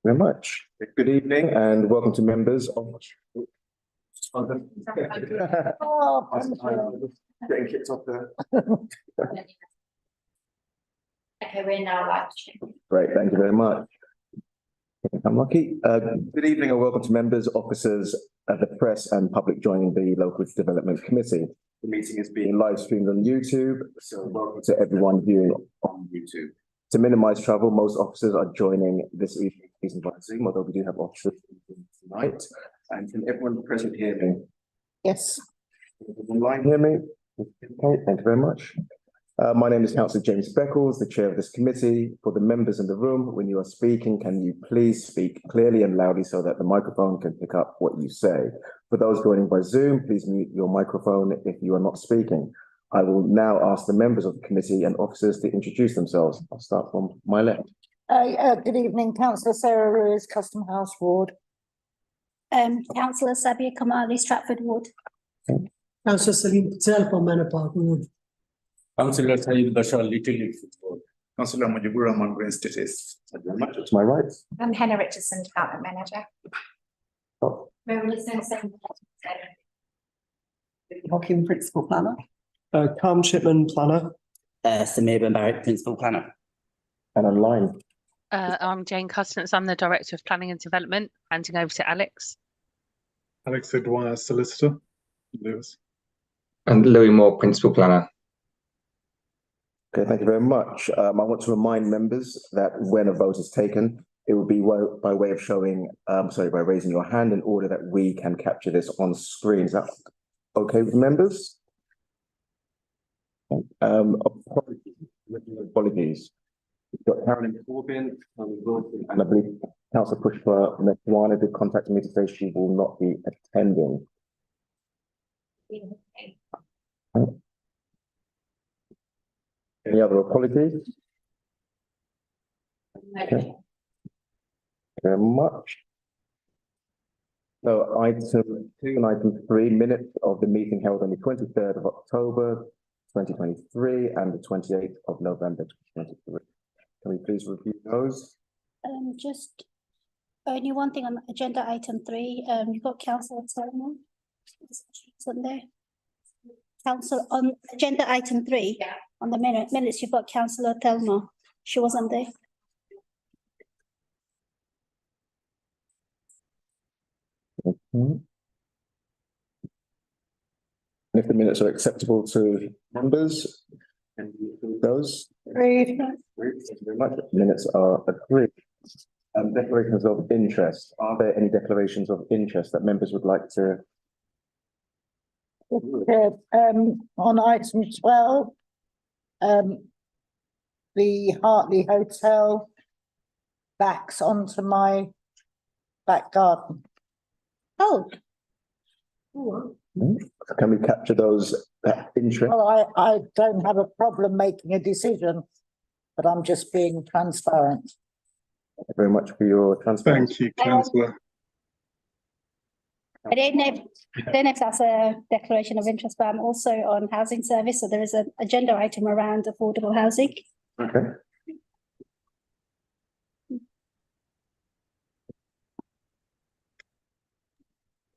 Very much. Good evening and welcome to members of. Getting kicked off there. Okay, we're now live. Great, thank you very much. I'm lucky. Good evening and welcome to members, officers, the press and public joining the Local Development Committee. The meeting is being live streamed on YouTube, so welcome to everyone viewing on YouTube. To minimise travel, most officers are joining this evening via Zoom, although we do have officers tonight. And can everyone present hear me? Yes. Online hear me? Okay, thank you very much. My name is Councillor James Beckles, the chair of this committee. For the members in the room, when you are speaking, can you please speak clearly and loudly so that the microphone can pick up what you say? For those joining by Zoom, please mute your microphone if you are not speaking. I will now ask the members of the committee and officers to introduce themselves. I'll start from my left. Good evening, Councillor Sarah Ruiz, Custom House Ward. Councillor Sabia Kamali, Stratford Ward. Councillor Salim Patel from Manor Park Ward. Councillor Saeed Bashar, Little Leaflet Ward. Councillor Mujibura Mangreen Status. Thank you very much. To my right. I'm Hannah Richardson, Development Manager. Oh. Hocking Principal Planner. Calm Shipman Planner. Samir Ben Barrett, Principal Planner. And online. I'm Jane Custance. I'm the Director of Planning and Development. Handing over to Alex. Alex Edwire, Solicitor. Lewis. And Louis Moore, Principal Planner. Okay, thank you very much. I want to remind members that when a vote is taken, it will be by way of showing, by raising your hand in order that we can capture this on screen. Is that okay with members? Apologies. We've got Carolyn Corbyn, and I believe Councillor Pushpa Mekwana did contact me to say she will not be attending. Any other apologies? Okay. Thank you very much. So item 2 and item 3, minutes of the meeting held on the 23rd of October 2023 and the 28th of November 2023. Can we please review those? Just only one thing on agenda item 3. You've got Councillor Solomon. On there. Council on agenda item 3. Yeah. On the minutes, you've got Councillor Thelma. She wasn't there. Okay. If the minutes are acceptable to members, can you approve those? Agreed. Thank you very much. Minutes are agreed. Declarations of interest. Are there any declarations of interest that members would like to? On item 12, the Hartley Hotel backs onto my back garden. Oh. Can we capture those interest? Well, I don't have a problem making a decision, but I'm just being transparent. Thank you very much for your transparency. Thank you, Councillor. I don't know if that's a declaration of interest, but I'm also on housing service. So there is an agenda item around affordable housing. Okay.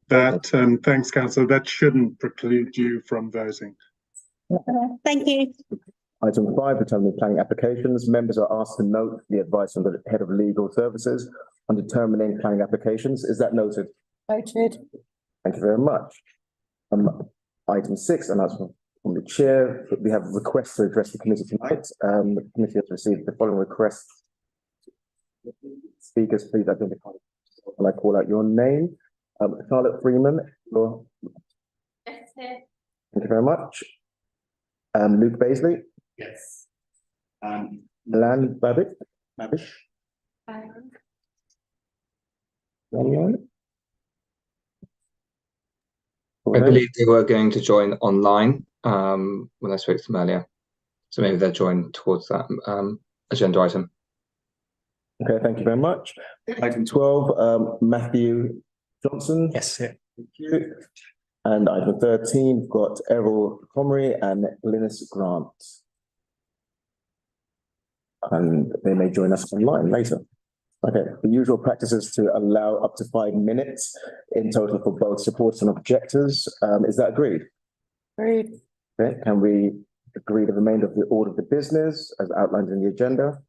That thanks, Councillor. That shouldn't preclude you from voting. Thank you. Item 5, determining planning applications. Members are asked to note the advice from the Head of Legal Services on determining planning applications. Is that noted? Noted. Thank you very much. Item 6, announcement from the chair. We have requests to address the committee tonight. The committee has received the following requests. Speakers, please identify when I call out your name. Charlotte Freeman. Yes, sir. Thank you very much. Luke Baisley. Yes. Milan Babish. Anyone? I believe they were going to join online when I spoke to them earlier. So maybe they'll join towards that agenda item. Okay, thank you very much. Item 12, Matthew Johnson. Yes, yeah. Thank you. And item 13, we've got Errol Comrie and Linus Grant. And they may join us online later. Okay, the usual practice is to allow up to 5 minutes in total for both supporters and objectors. Is that agreed? Agreed. Okay, can we agree the remainder of the order of the business as outlined in the agenda?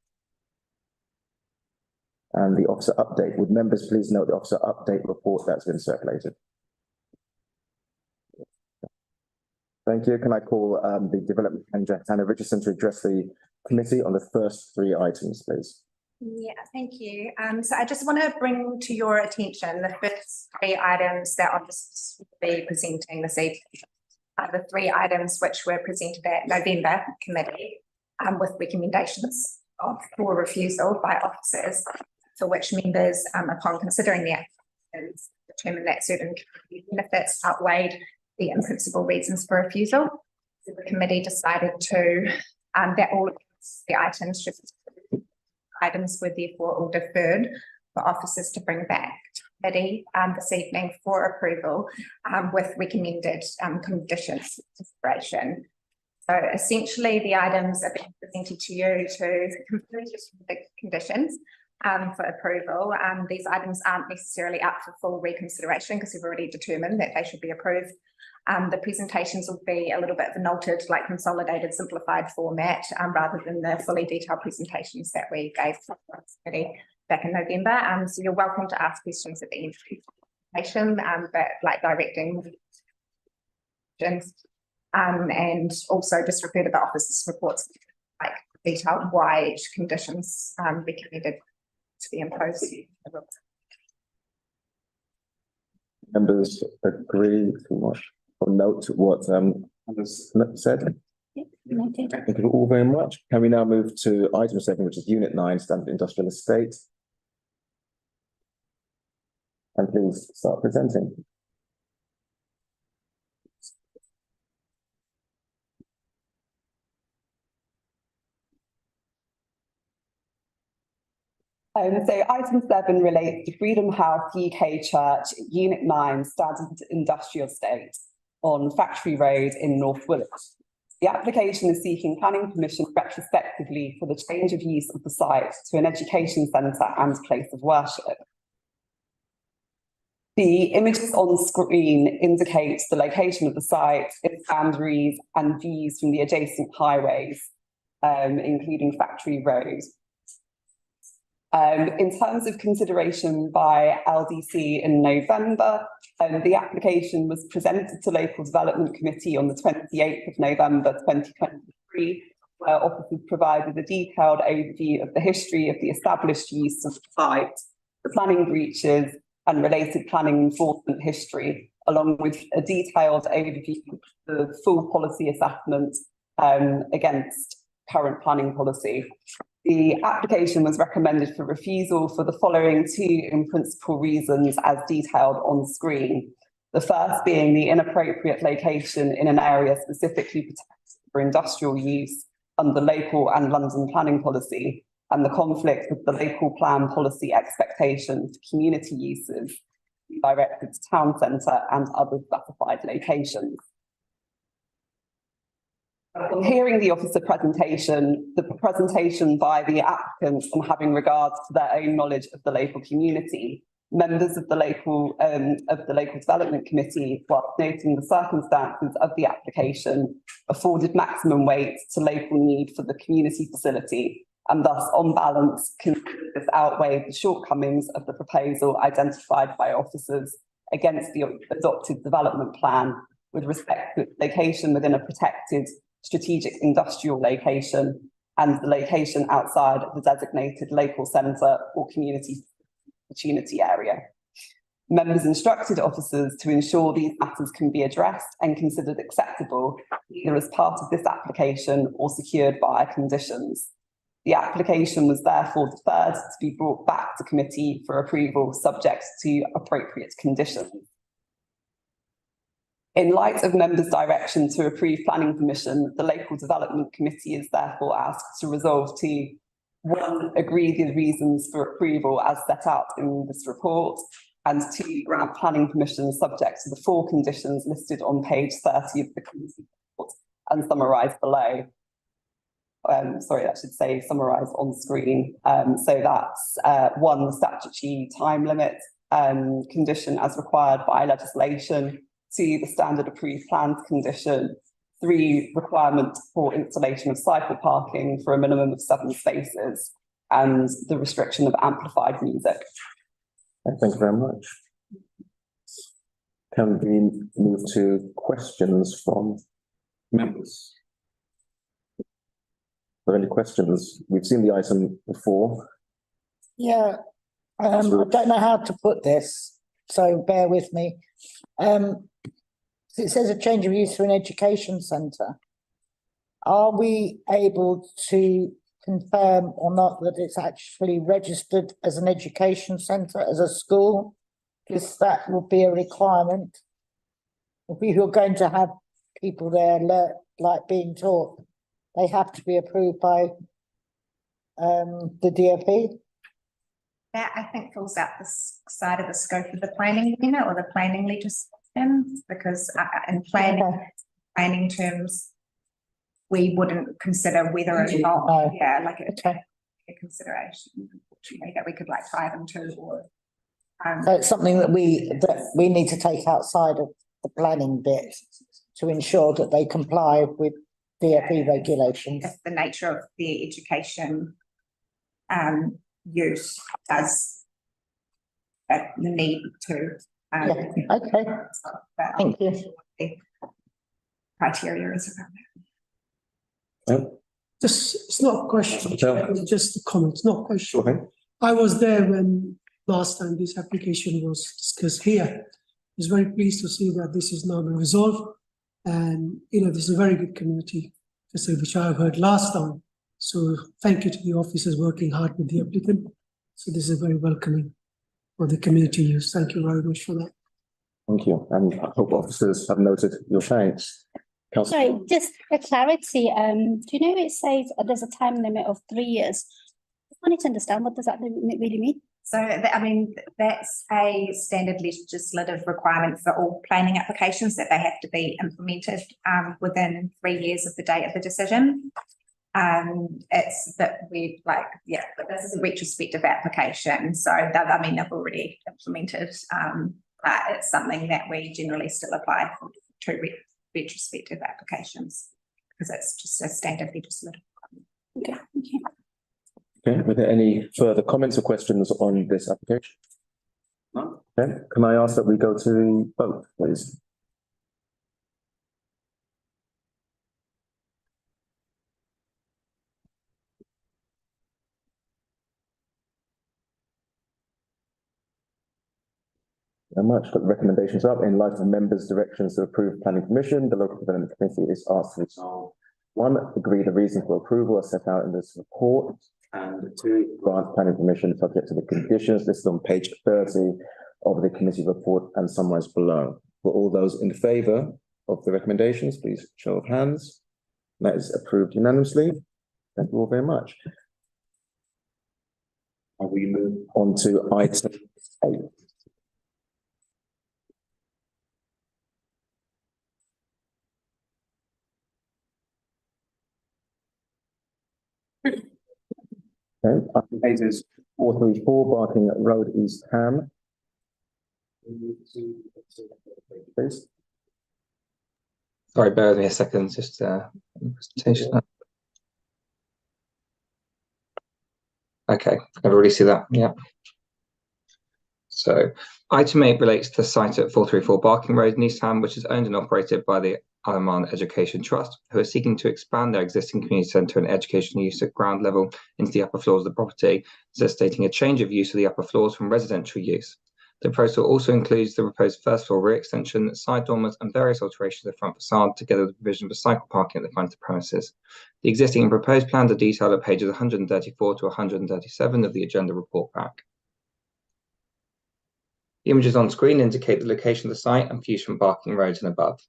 And the officer update. Would members please note the officer update report that's been circulated? Thank you. Can I call the Development Manager, Hannah Richardson, to address the committee on the first 3 items, please? Yeah, thank you. So I just want to bring to your attention the first 3 items that officers will be presenting this evening. The 3 items which were presented at November committee with recommendations for refusal by officers, for which members, upon considering the applications, determined that certain benefits outweighed the in-principle reasons for refusal. So the committee decided to that all of the items were therefore all deferred for officers to bring back to committee this evening for approval with recommended conditions of consideration. So essentially the items are being presented to you to complete the conditions for approval. These items aren't necessarily up for full reconsideration because we've already determined that they should be approved. The presentations will be a little bit of an altered, like consolidated, simplified format rather than the fully detailed presentations that we gave to the committee back in November. So you're welcome to ask questions at the end of the presentation, but like directing questions and also just refer to the officer's reports, like detailed why each conditions recommended to be imposed. Members agree too much or note what was said? Yep, noted. Thank you all very much. Can we now move to item 7, which is Unit 9, Standard Industrial Estate? And please start presenting. So item 7 relates to Freedom House UK Church, Unit 9, Standard Industrial Estate on Factory Road in North Woolwich. The application is seeking planning permission retrospectively for the change of use of the site to an education centre and place of worship. The images on screen indicate the location of the site, its boundaries and views from the adjacent highways, including Factory Road. In terms of consideration by LDC in November, the application was presented to Local Development Committee on the 28th of November 2023, where officers provided a detailed overview of the history of the established use of the site, the planning breaches and related planning enforcement history, along with a detailed overview of the full policy assessment against current planning policy. The application was recommended for refusal for the following 2 in-principle reasons as detailed on screen. The first being the inappropriate location in an area specifically protected for industrial use under local and London planning policy, and the conflict with the local plan policy expectation for community uses directed to town centre and other specified locations. On hearing the officer presentation, the presentation by the applicants and having regards to their own knowledge of the local community, members of the local development committee, whilst noting the circumstances of the application, afforded maximum weight to local need for the community facility, and thus, on balance, considered this outweighed the shortcomings of the proposal identified by officers against the adopted development plan with respect to its location within a protected strategic industrial location and the location outside of the designated local centre or community opportunity area. Members instructed officers to ensure these matters can be addressed and considered acceptable either as part of this application or secured via conditions. The application was therefore deferred to be brought back to committee for approval subject to appropriate conditions. In light of members' direction to approve planning permission, the Local Development Committee is therefore asked to resolve to 1, agree the reasons for approval as set out in this report, and 2, grant planning permission subject to the 4 conditions listed on page 30 of the committee report and summarised below. sorry, that should say summarised on screen. So that's one, the statutory time limit condition as required by legislation. 2, the standard approved plans condition. 3, requirement for installation of cycle parking for a minimum of 7 spaces, and the restriction of amplified music. Thank you very much. Can we move to questions from members? Are there any questions? We've seen the item before. Yeah, I don't know how to put this, so bear with me. It says a change of use for an education centre. Are we able to confirm or not that it's actually registered as an education centre, as a school? Because that will be a requirement. If you're going to have people there like being taught, they have to be approved by the DfE. That I think falls out the side of the scope of the planning unit or the planning legislation, because in planning terms, we wouldn't consider whether or not, like a consideration, unfortunately, that we could like tie them to, or. So it's something that we need to take outside of the planning bit to ensure that they comply with DfE regulations. If the nature of the education use does need to. Okay. Thank you. Criteria is around that. It's not a question, it's just a comment, it's not a question. Okay. I was there when last time this application was discussed here. I was very pleased to see that this is now been resolved. And, this is a very good community, which I have heard last time. So thank you to the officers working hard with the applicant. So this is very welcoming for the community use. Thank you very much for that. Thank you. And I hope officers have noted your thanks. Councillor. Sorry, just for clarity, do you know it says there's a time limit of 3 years? I wanted to understand, what does that really mean? So, that's a standard legislative requirement for all planning applications, that they have to be implemented within 3 years of the date of the decision. It's that but this is a retrospective application. So, they've already implemented, but it's something that we generally still apply to retrospective applications, because it's just a standard legislative requirement. Okay, thank you. Okay, were there any further comments or questions on this application? No. Okay, can I ask that we go to vote, please? Very much. Got the recommendations up. In light of the members' directions to approve planning permission, the local development committee is asked to resolve: 1, agree the reasons for approval are set out in this report, and 2, grant planning permission subject to the conditions listed on page 30 of the committee report and summarised below. For all those in favour of the recommendations, please show of hands. That is approved unanimously. Thank you all very much. And we move on to item 8. Okay, item 8 is 434 Barking Road, East Ham. Please. Sorry, bear with me a second, just presentation. Okay, I've already see that, yeah. So item 8 relates to the site at 434 Barking Road in East Ham, which is owned and operated by the Alaman Education Trust, who are seeking to expand their existing community centre and educational use at ground level into the upper floors of the property, necessitating a change of use of the upper floors from residential use. The proposal also includes the proposed first floor rear extension, side dormers, and various alterations of the front facade, together with the provision for cycle parking at the front of the premises. The existing and proposed plans are detailed at pages 134 to 137 of the agenda report pack. The images on screen indicate the location of the site and views from Barking Road and above.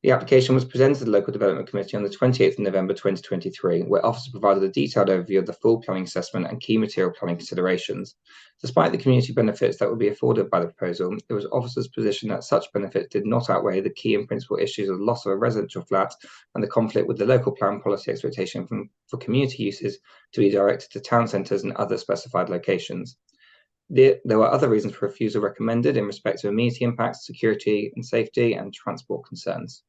The application was presented to the Local Development Committee on the 28th of November 2023, where officers provided a detailed overview of the full planning assessment and key material planning considerations. Despite the community benefits that would be afforded by the proposal, it was officers' position that such benefits did not outweigh the key and principal issues of the loss of a residential flat and the conflict with the local plan policy expectation for community uses to be directed to town centres and other specified locations. There were other reasons for refusal recommended in respect of amenity impacts, security and safety, and transport concerns.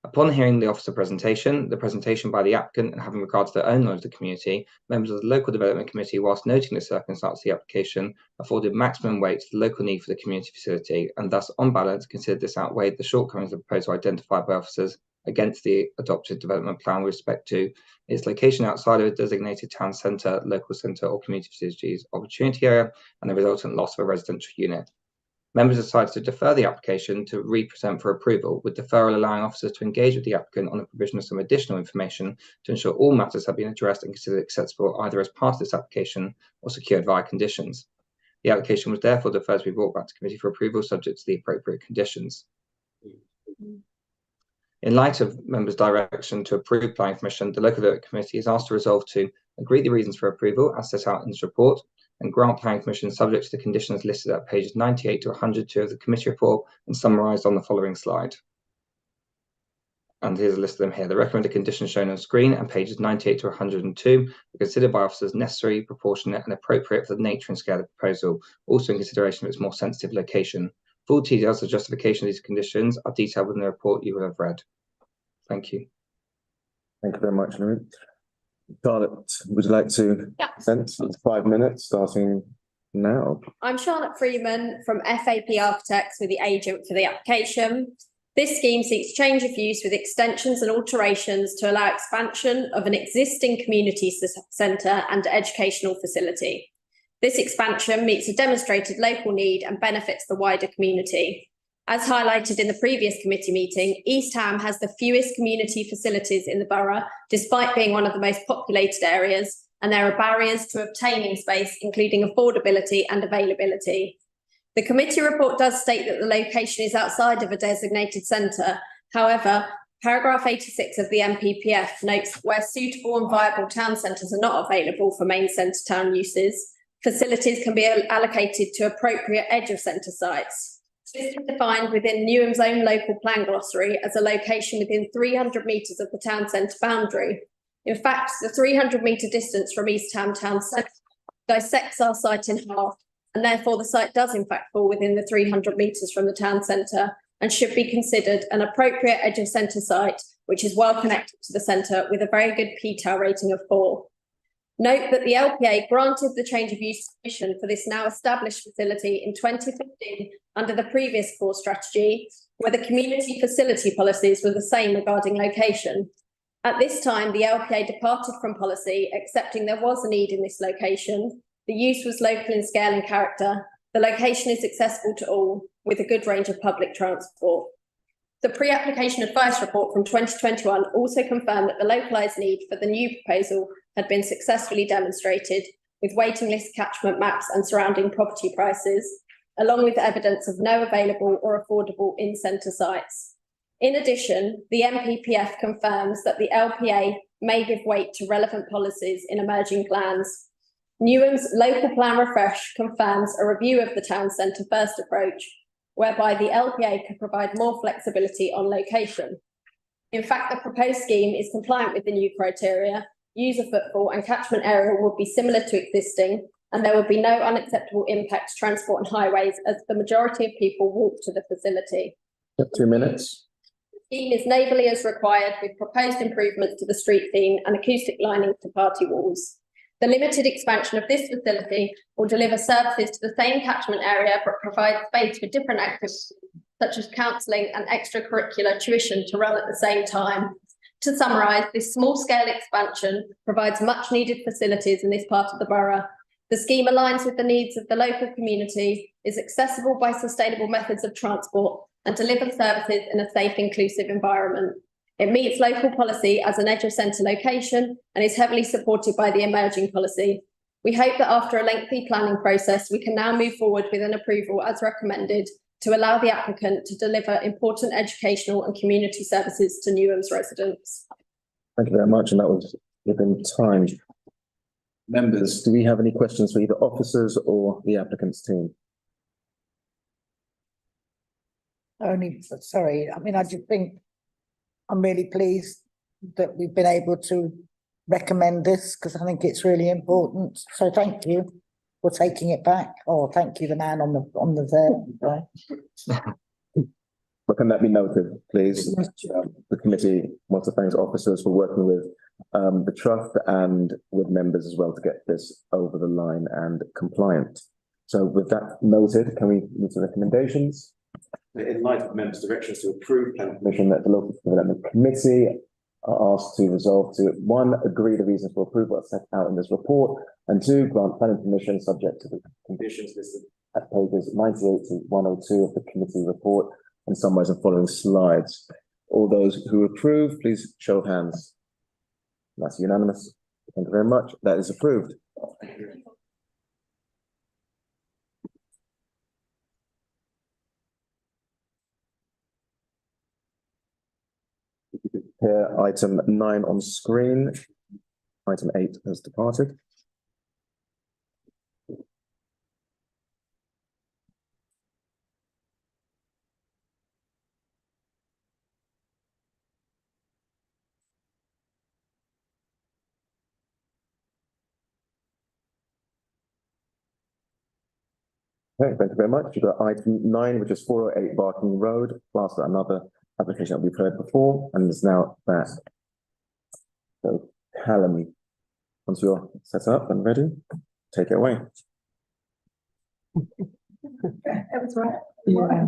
Upon hearing the officer presentation, the presentation by the applicant, and having regard to their own knowledge of the community, members of the Local Development Committee, whilst noting the circumstances of the application, afforded maximum weight to the local need for the community facility, and thus, on balance, considered this outweighed the shortcomings of the proposal identified by officers against the adopted development plan with respect to its location outside of a designated town centre, local centre, or community facilities opportunity area, and the resultant loss of a residential unit. Members decided to defer the application to re-present for approval, with deferral allowing officers to engage with the applicant on the provision of some additional information to ensure all matters have been addressed and considered acceptable either as part of this application or secured via conditions. The application was therefore deferred to be brought back to committee for approval subject to the appropriate conditions. In light of members' direction to approve planning permission, the Local Development Committee is asked to resolve to agree the reasons for approval as set out in this report and grant planning permission subject to the conditions listed at pages 98 to 102 of the committee report and summarised on the following slide. And here's a list of them here. The recommended conditions shown on screen and pages 98 to 102 are considered by officers necessary, proportionate and appropriate for the nature and scale of the proposal, also in consideration of its more sensitive location. Full details of justification of these conditions are detailed within the report you will have read. Thank you. Thank you very much, Louis. Charlotte, would you like to present? 5 minutes, starting now. I'm Charlotte Freeman from FAP Architects, with the agent for the application. This scheme seeks change of use with extensions and alterations to allow expansion of an existing community centre and educational facility. This expansion meets a demonstrated local need and benefits the wider community. As highlighted in the previous committee meeting, East Ham has the fewest community facilities in the borough, despite being one of the most populated areas, and there are barriers to obtaining space, including affordability and availability. The committee report does state that the location is outside of a designated centre. However, paragraph 86 of the NPPF notes that where suitable and viable town centres are not available for main centre town uses, facilities can be allocated to appropriate edge of centre sites. This is defined within Newham's own local plan glossary as a location within 300 metres of the town centre boundary. In fact, the 300-metre distance from East Ham town centre dissects our site in half, and therefore the site does in fact fall within the 300 metres from the town centre and should be considered an appropriate edge of centre site, which is well connected to the centre with a very good PTAL rating of 4. Note that the LPA granted the change of use permission for this now established facility in 2015 under the previous core strategy, where the community facility policies were the same regarding location. At this time, the LPA departed from policy, accepting there was a need in this location. The use was local in scale and character. The location is accessible to all, with a good range of public transport. The pre-application advice report from 2021 also confirmed that the localised need for the new proposal had been successfully demonstrated, with waiting list catchment maps and surrounding property prices, along with evidence of no available or affordable in-centre sites. In addition, the NPPF confirms that the LPA may give weight to relevant policies in emerging plans. Newham's local plan refresh confirms a review of the town centre first approach, whereby the LPA could provide more flexibility on location. In fact, the proposed scheme is compliant with the new criteria. User footfall and catchment area would be similar to existing, and there would be no unacceptable impact to transport and highways, as the majority of people walk to the facility. 2 minutes. The scheme is neighbourly as required, with proposed improvements to the street theme and acoustic lining to party walls. The limited expansion of this facility will deliver services to the same catchment area, but provide space for different activities, such as counselling and extracurricular tuition to run at the same time. To summarise, this small-scale expansion provides much-needed facilities in this part of the borough. The scheme aligns with the needs of the local community, is accessible by sustainable methods of transport, and delivers services in a safe, inclusive environment. It meets local policy as an edge of centre location and is heavily supported by the emerging policy. We hope that after a lengthy planning process, we can now move forward with an approval as recommended to allow the applicant to deliver important educational and community services to Newham's residents. Thank you very much, and that was within time. Members, do we have any questions for either officers or the applicant's team? Sorry, I mean, I just think I'm really pleased that we've been able to recommend this because I think it's really important. So thank you for taking it back. Oh, thank you, the man on the there. But can that be noted, please? The committee wants to thank officers for working with the trust and with members as well to get this over the line and compliant. So with that noted, can we move to recommendations? In light of members' directions to approve planning permission, that the local development committee are asked to resolve to 1, agree the reasons for approval as set out in this report, and 2, grant planning permission subject to the conditions listed at pages 98 to 102 of the committee report and summarised in following slides. All those who approve, please show of hands. That's unanimous. Thank you very much. That is approved. Here, item 9 on screen. Item 8 has departed. Okay, thank you very much. You've got item 9, which is 408 Barking Road, plus another application that we've heard before, and is now back. So, Callum, once you're set up and ready, take it away. That was right. Yeah.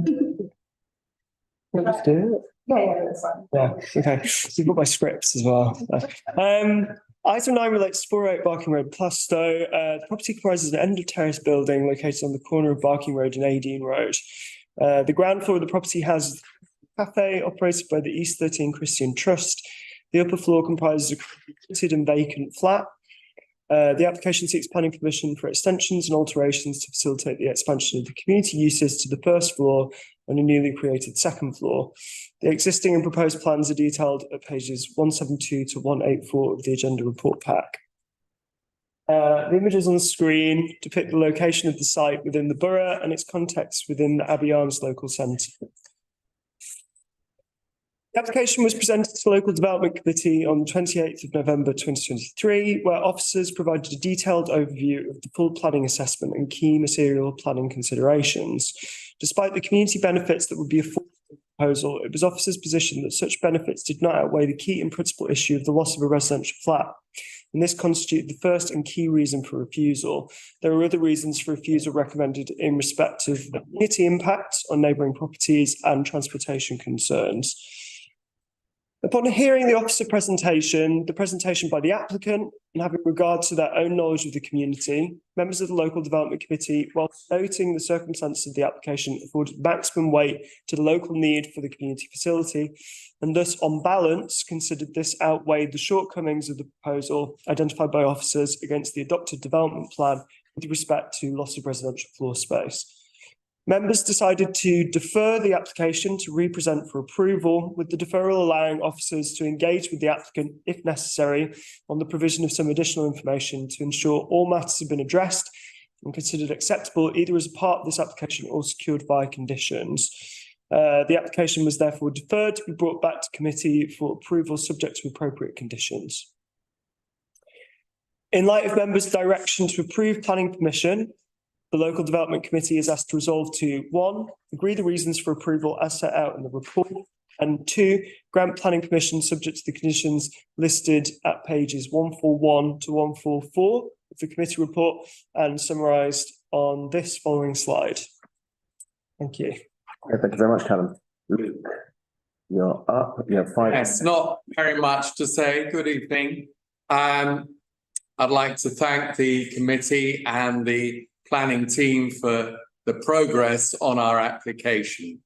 Let's do it. Yeah, that's fine. Yeah, okay. So you've got my scripts as well. Item 9 relates to 408 Barking Road, Plaistow. The property comprises an end of terrace building located on the corner of Barking Road and Aideen Road. The ground floor of the property has a cafe operated by the East 13 Christian Trust. The upper floor comprises a completed and vacant flat. The application seeks planning permission for extensions and alterations to facilitate the expansion of the community uses to the first floor and a newly created second floor. The existing and proposed plans are detailed at pages 172 to 184 of the agenda report pack. The images on the screen depict the location of the site within the borough and its context within the Abbey Arms local centre. The application was presented to the Local Development Committee on 28th of November 2023, where officers provided a detailed overview of the full planning assessment and key material planning considerations. Despite the community benefits that would be afforded to the proposal, it was officers' position that such benefits did not outweigh the key and principal issue of the loss of a residential flat. And this constituted the first and key reason for refusal. There are other reasons for refusal recommended in respect of the community impact on neighbouring properties and transportation concerns. Upon hearing the officer presentation, the presentation by the applicant, and having regard to their own knowledge of the community, members of the Local Development Committee, whilst noting the circumstances of the application, afforded maximum weight to the local need for the community facility, and thus, on balance, considered this outweighed the shortcomings of the proposal identified by officers against the adopted development plan with respect to loss of residential floor space. Members decided to defer the application to re-present for approval, with the deferral allowing officers to engage with the applicant, if necessary, on the provision of some additional information to ensure all matters have been addressed and considered acceptable either as a part of this application or secured by conditions. The application was therefore deferred to be brought back to committee for approval subject to appropriate conditions. In light of members' direction to approve planning permission, the Local Development Committee is asked to resolve to 1, agree the reasons for approval as set out in the report, and 2, grant planning permission subject to the conditions listed at pages 141 to 144 of the committee report and summarised on this following slide. Thank you. Okay, thank you very much, Callum. Luke, you're up. You have 5 minutes. Yes, not very much to say. Good evening. I'd like to thank the committee and the planning team for the progress on our application.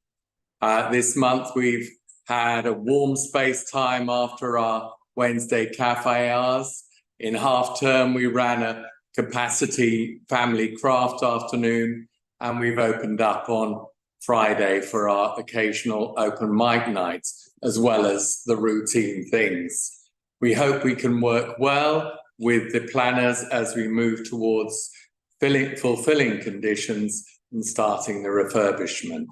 This month we've had a warm space time after our Wednesday cafe hours. In half term we ran a capacity family craft afternoon, and we've opened up on Friday for our occasional open mic nights, as well as the routine things. We hope we can work well with the planners as we move towards fulfilling conditions and starting the refurbishment.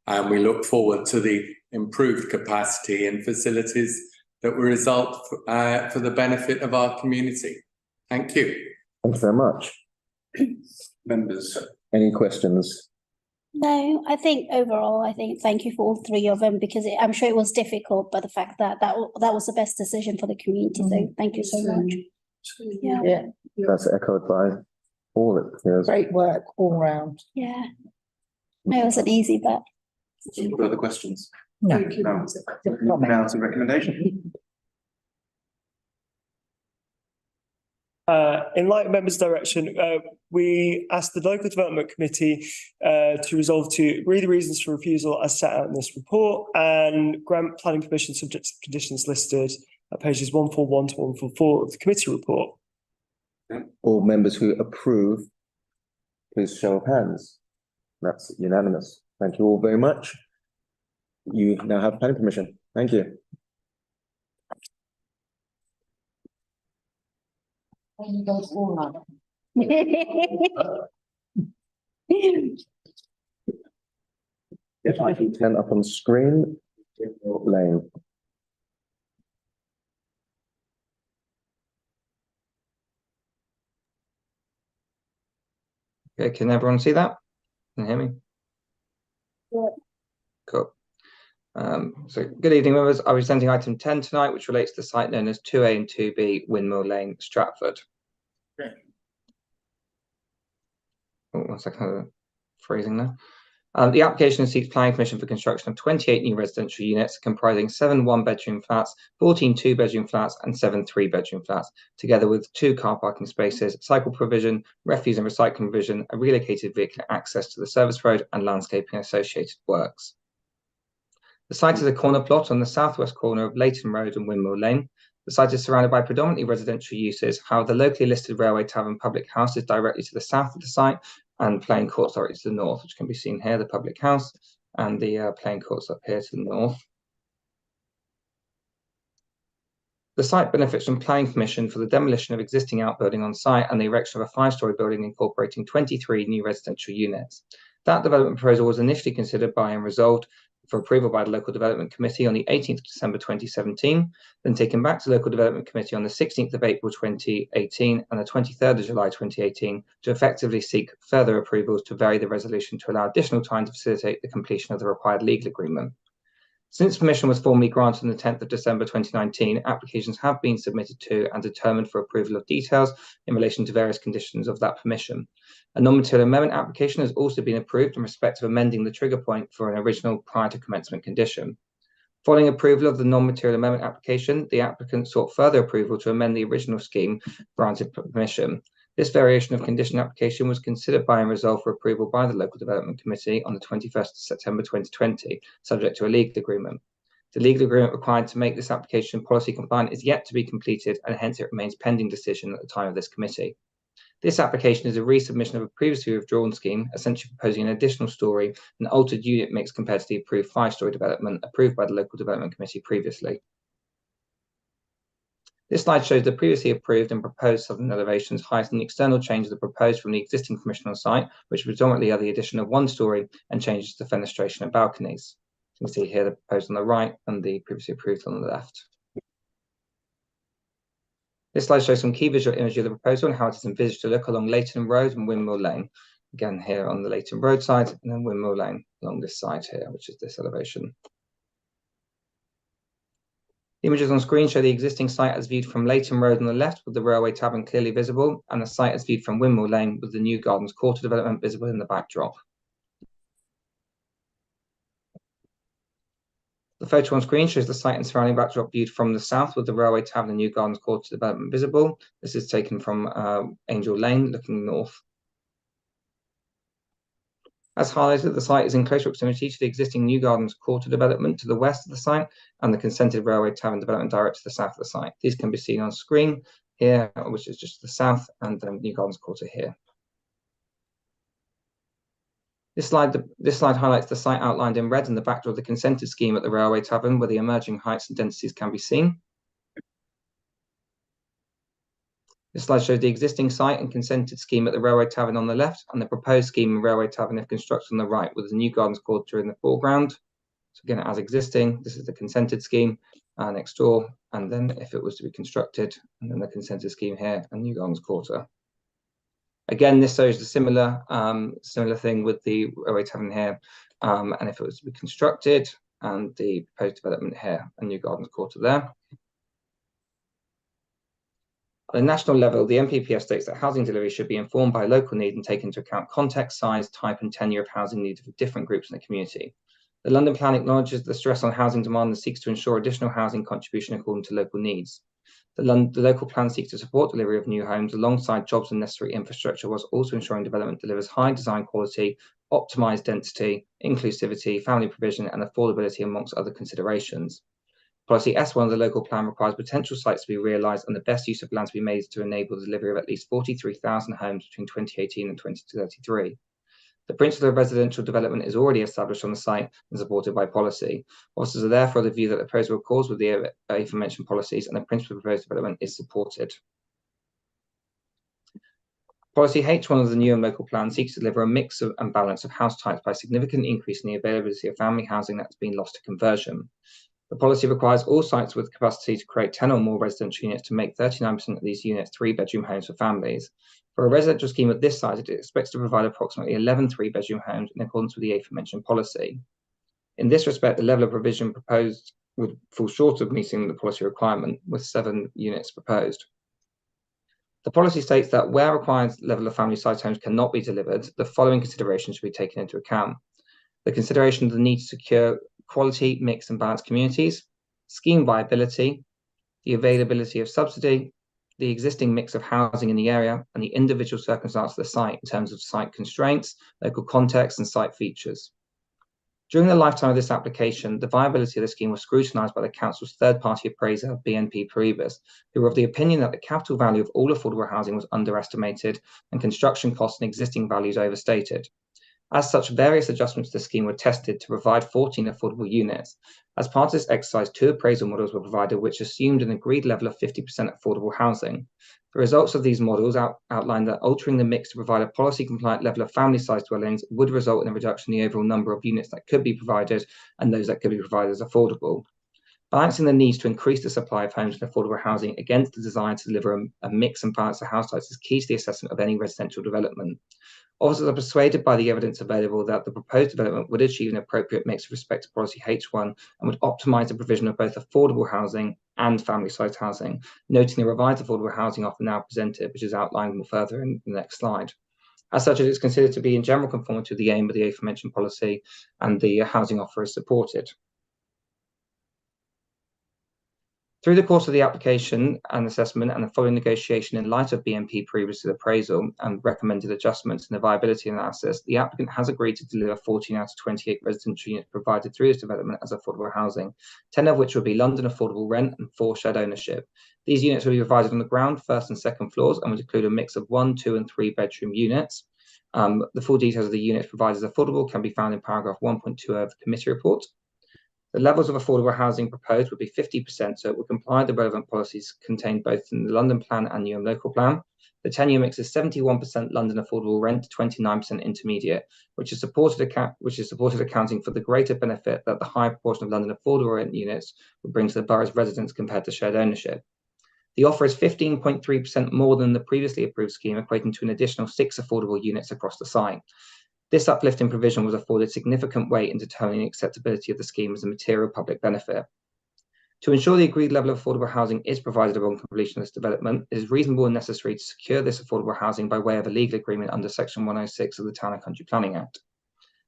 And we look forward to the improved capacity and facilities that will result for the benefit of our community. Thank you. Thank you very much. Members, any questions? No, I think overall, thank you for all three of them, because I'm sure it was difficult, but the fact that that was the best decision for the community. So thank you so much. Yeah. That's echoed by all it appears. Great work all round. Yeah. No, it wasn't easy, but. Further questions? No. Thank you. No. Now to recommendation. In light of members' direction, we asked the local development committee to resolve to agree the reasons for refusal as set out in this report and grant planning permission subject to the conditions listed at pages 141 to 144 of the committee report. All members who approve, please show of hands. That's unanimous. Thank you all very much. You now have planning permission. Thank you. If I can turn up on screen, Lane. Okay, can everyone see that? Can you hear me? Yeah. Cool. So good evening, members. I'll be presenting item 10 tonight, which relates to the site known as 2A and 2B Windmill Lane, Stratford. Okay. Oh, 1 second, freezing now. The application seeks planning permission for construction of 28 new residential units comprising 7 one-bedroom flats, 14 two-bedroom flats, and 7 three-bedroom flats, together with 2 car parking spaces, cycle provision, refuse and recycling provision, a relocated vehicle access to the service road, and landscaping associated works. The site is a corner plot on the southwest corner of Leighton Road and Windmill Lane. The site is surrounded by predominantly residential uses. However, the locally listed Railway Tavern public house is directly to the south of the site, and playing courts directly to the north, which can be seen here, the public house, and the playing courts up here to the north. The site benefits from planning permission for the demolition of existing outbuilding on site and the erection of a 5-storey building incorporating 23 new residential units. That development proposal was initially considered by and resolved for approval by the Local Development Committee on the 18th of December 2017, then taken back to the Local Development Committee on the 16th of April 2018 and the 23rd of July 2018 to effectively seek further approvals to vary the resolution to allow additional time to facilitate the completion of the required legal agreement. Since permission was formally granted on the 10th of December 2019, applications have been submitted to and determined for approval of details in relation to various conditions of that permission. A non-material amendment application has also been approved in respect of amending the trigger point for an original prior to commencement condition. Following approval of the non-material amendment application, the applicant sought further approval to amend the original scheme granted permission. This variation of condition application was considered by and resolved for approval by the Local Development Committee on the 21st of September 2020, subject to a legal agreement. The legal agreement required to make this application policy compliant is yet to be completed, and hence it remains pending decision at the time of this committee. This application is a resubmission of a previously withdrawn scheme, essentially proposing an additional storey and altered unit mix compared to the approved 5-storey development approved by the Local Development Committee previously. This slide shows the previously approved and proposed southern elevations, highlighting the external changes proposed from the existing permission on site, which predominantly are the addition of 1-storey and changes to fenestration and balconies. You can see here the proposed on the right and the previously approved on the left. This slide shows some key visual imagery of the proposal and how it is envisaged to look along Leighton Road and Windmill Lane. Again, here on the Leighton Road side, and then Windmill Lane along this side here, which is this elevation. The images on screen show the existing site as viewed from Leighton Road on the left with the Railway Tavern clearly visible, and the site as viewed from Windmill Lane with the New Gardens Quarter development visible in the backdrop. The photo on screen shows the site and surrounding backdrop viewed from the south with the Railway Tavern and New Gardens Quarter development visible. This is taken from Angel Lane looking north. As highlighted, the site is in close proximity to the existing New Gardens Quarter development to the west of the site and the consented Railway Tavern development direct to the south of the site. These can be seen on screen here, which is just to the south, and New Gardens Quarter here. This slide highlights the site outlined in red in the backdrop of the consented scheme at the Railway Tavern, where the emerging heights and densities can be seen. This slide shows the existing site and consented scheme at the Railway Tavern on the left, and the proposed scheme and Railway Tavern if constructed on the right, with the new gardens quarter in the foreground. So again, as existing, this is the consented scheme next door, and then if it was to be constructed, and then the consented scheme here and new gardens quarter. Again, this shows the similar thing with the Railway Tavern here, and if it was to be constructed, and the proposed development here and new gardens quarter there. At a national level, the NPPF states that housing delivery should be informed by local need and take into account context, size, type, and tenure of housing needed for different groups in the community. The London Plan acknowledges the stress on housing demand and seeks to ensure additional housing contribution according to local needs. The local plan seeks to support delivery of new homes alongside jobs and necessary infrastructure, whilst also ensuring development delivers high design quality, optimised density, inclusivity, family provision, and affordability, amongst other considerations. Policy S1 of the local plan requires potential sites to be realised and the best use of land to be made to enable the delivery of at least 43,000 homes between 2018 and 2033. The principle of residential development is already established on the site and supported by policy. Officers are therefore of the view that the proposal accords with the aforementioned policies, and the principle of proposed development is supported. Policy H1 of the new and local plan seeks to deliver a mix and balance of house types by significantly increasing the availability of family housing that has been lost to conversion. The policy requires all sites with capacity to create 10 or more residential units to make 39% of these units 3-bedroom homes for families. For a residential scheme of this size, it expects to provide approximately 11 3-bedroom homes in accordance with the aforementioned policy. In this respect, the level of provision proposed would fall short of meeting the policy requirement, with 7 units proposed. The policy states that where required level of family size homes cannot be delivered, the following considerations should be taken into account. The consideration of the need to secure quality, mixed and balanced communities, scheme viability, the availability of subsidy, the existing mix of housing in the area, and the individual circumstance of the site in terms of site constraints, local context, and site features. During the lifetime of this application, the viability of the scheme was scrutinised by the Council's third-party appraiser, BNP Paribas, who were of the opinion that the capital value of all affordable housing was underestimated and construction costs and existing values overstated. As such, various adjustments to the scheme were tested to provide 14 affordable units. As part of this exercise, 2 appraisal models were provided which assumed an agreed level of 50% affordable housing. The results of these models outlined that altering the mix to provide a policy-compliant level of family-sized dwellings would result in a reduction in the overall number of units that could be provided and those that could be provided as affordable. Balancing the needs to increase the supply of homes and affordable housing against the desire to deliver a mix and balance of house types is key to the assessment of any residential development. Officers are persuaded by the evidence available that the proposed development would achieve an appropriate mix with respect to policy H1 and would optimise the provision of both affordable housing and family-sized housing, noting the revised affordable housing offer now presented, which is outlined more further in the next slide. As such, it is considered to be in general conformity to the aim of the aforementioned policy, and the housing offer is supported. Through the course of the application and assessment and the following negotiation in light of BNP Paribas' appraisal and recommended adjustments in the viability analysis, the applicant has agreed to deliver 14 out of 28 residential units provided through this development as affordable housing, 10 of which will be London affordable rent and 4 shared ownership. These units will be provided on the ground, first and second floors, and would include a mix of 1, 2 and 3 bedroom units. The full details of the units provided as affordable can be found in paragraph 1.2 of the committee report. The levels of affordable housing proposed would be 50%, so it would comply with the relevant policies contained both in the London Plan and New and Local Plan. The 10-year mix is 71% London affordable rent, 29% intermediate, which is supported accounting for the greater benefit that the high proportion of London affordable rent units would bring to the borough's residents compared to shared ownership. The offer is 15.3% more than the previously approved scheme, equating to an additional 6 affordable units across the site. This uplift in provision was afforded significant weight in determining acceptability of the scheme as a material public benefit. To ensure the agreed level of affordable housing is provided upon completion of this development, it is reasonable and necessary to secure this affordable housing by way of a legal agreement under Section 106 of the Town and Country Planning Act.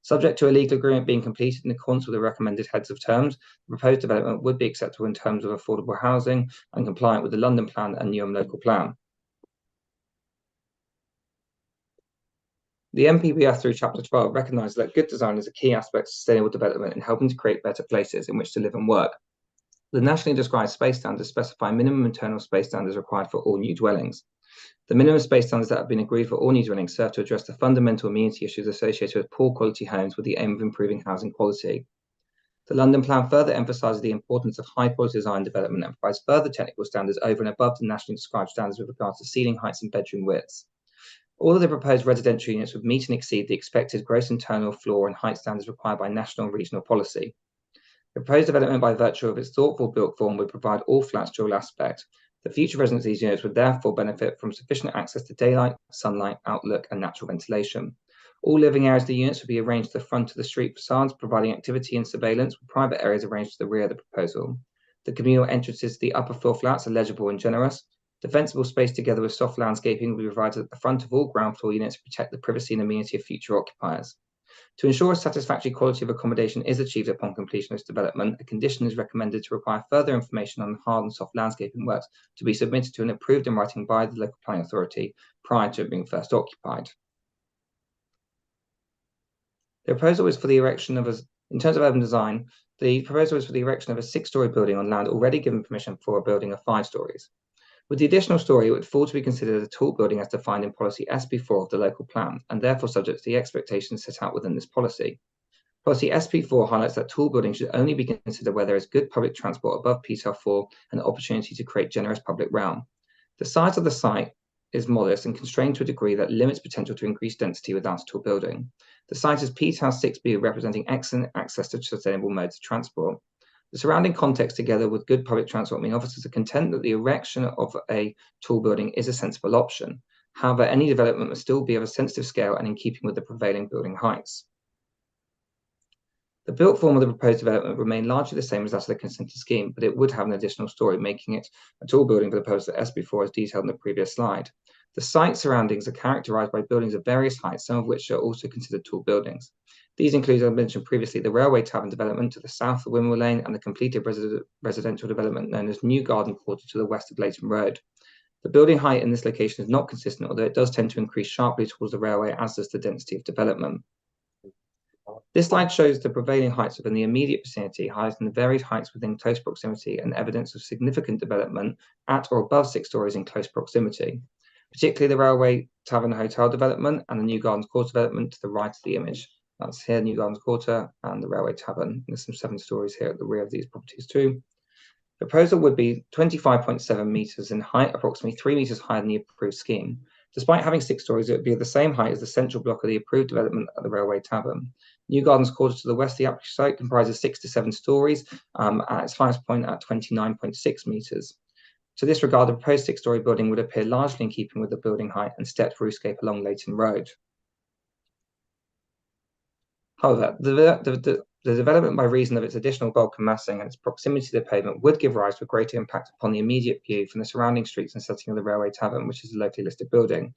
Subject to a legal agreement being completed in accordance with the recommended heads of terms, the proposed development would be acceptable in terms of affordable housing and compliant with the London Plan and New and Local Plan. The NPPF through Chapter 12 recognises that good design is a key aspect of sustainable development in helping to create better places in which to live and work. The nationally described space standards specify minimum internal space standards required for all new dwellings. The minimum space standards that have been agreed for all new dwellings serve to address the fundamental amenity issues associated with poor quality homes with the aim of improving housing quality. The London Plan further emphasises the importance of high quality design development and provides further technical standards over and above the nationally described standards with regards to ceiling heights and bedroom widths. All of the proposed residential units would meet and exceed the expected gross internal floor and height standards required by national and regional policy. The proposed development, by virtue of its thoughtful built form, would provide all flats dual aspect. The future residents of these units would therefore benefit from sufficient access to daylight, sunlight, outlook, and natural ventilation. All living areas of the units would be arranged to the front of the street facades, providing activity and surveillance, with private areas arranged to the rear of the proposal. The communal entrances to the upper floor flats are legible and generous. Defensible space together with soft landscaping will be provided at the front of all ground floor units to protect the privacy and amenity of future occupiers. To ensure a satisfactory quality of accommodation is achieved upon completion of this development, a condition is recommended to require further information on the hard and soft landscaping works to be submitted to and approved in writing by the local planning authority prior to it being first occupied. The proposal is for the erection of, in terms of urban design, the proposal is for the erection of a 6-storey building on land already given permission for a building of 5 storeys. With the additional story, it would fall to be considered a tall building as defined in policy SP4 of the local plan, and therefore subject to the expectations set out within this policy. Policy SP4 highlights that tall buildings should only be considered where there is good public transport above PTR4 and the opportunity to create generous public realm. The size of the site is modest and constrained to a degree that limits potential to increase density without a tall building. The site is P-6B, representing excellent access to sustainable modes of transport. The surrounding context, together with good public transport, mean officers are content that the erection of a tall building is a sensible option. However, any development must still be of a sensitive scale and in keeping with the prevailing building heights. The built form of the proposed development would remain largely the same as that of the consented scheme, but it would have an additional story, making it a tall building for the purpose of SB4 as detailed in the previous slide. The site surroundings are characterised by buildings of various heights, some of which are also considered tall buildings. These include, as I mentioned previously, the Railway Tavern development to the south of Wimwell Lane and the completed residential development known as New Garden Quarter to the west of Leighton Road. The building height in this location is not consistent, although it does tend to increase sharply towards the railway, as does the density of development. This slide shows the prevailing heights within the immediate vicinity, highlighting the varied heights within close proximity and evidence of significant development at or above 6 stories in close proximity, particularly the Railway Tavern Hotel development and the New Gardens Quarter development to the right of the image. That's here, New Gardens Quarter and the Railway Tavern. There's some 7 stories here at the rear of these properties too. The proposal would be 25.7 metres in height, approximately 3 metres higher than the approved scheme. Despite having 6 stories, it would be of the same height as the central block of the approved development at the Railway Tavern. New Gardens Quarter to the west of the application site comprises 6 to 7 stories at its highest point at 29.6 metres. To this regard, the proposed 6-storey building would appear largely in keeping with the building height and stepped roofscape along Leighton Road. However, the development, by reason of its additional bulk and massing and its proximity to the pavement, would give rise to a greater impact upon the immediate view from the surrounding streets and setting of the Railway Tavern, which is a locally listed building.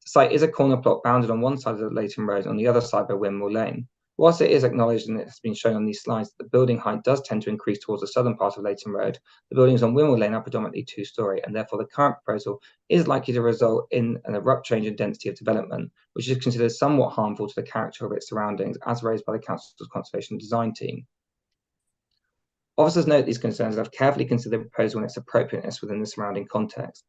The site is a corner plot bounded on one side of the Leighton Road and on the other side by Wimwell Lane. Whilst it is acknowledged, and it has been shown on these slides, that the building height does tend to increase towards the southern part of Leighton Road, the buildings on Wimwell Lane are predominantly 2-storey, and therefore the current proposal is likely to result in an abrupt change in density of development, which is considered somewhat harmful to the character of its surroundings, as raised by the Council's Conservation Design team. Officers note these concerns and have carefully considered the proposal and its appropriateness within the surrounding context.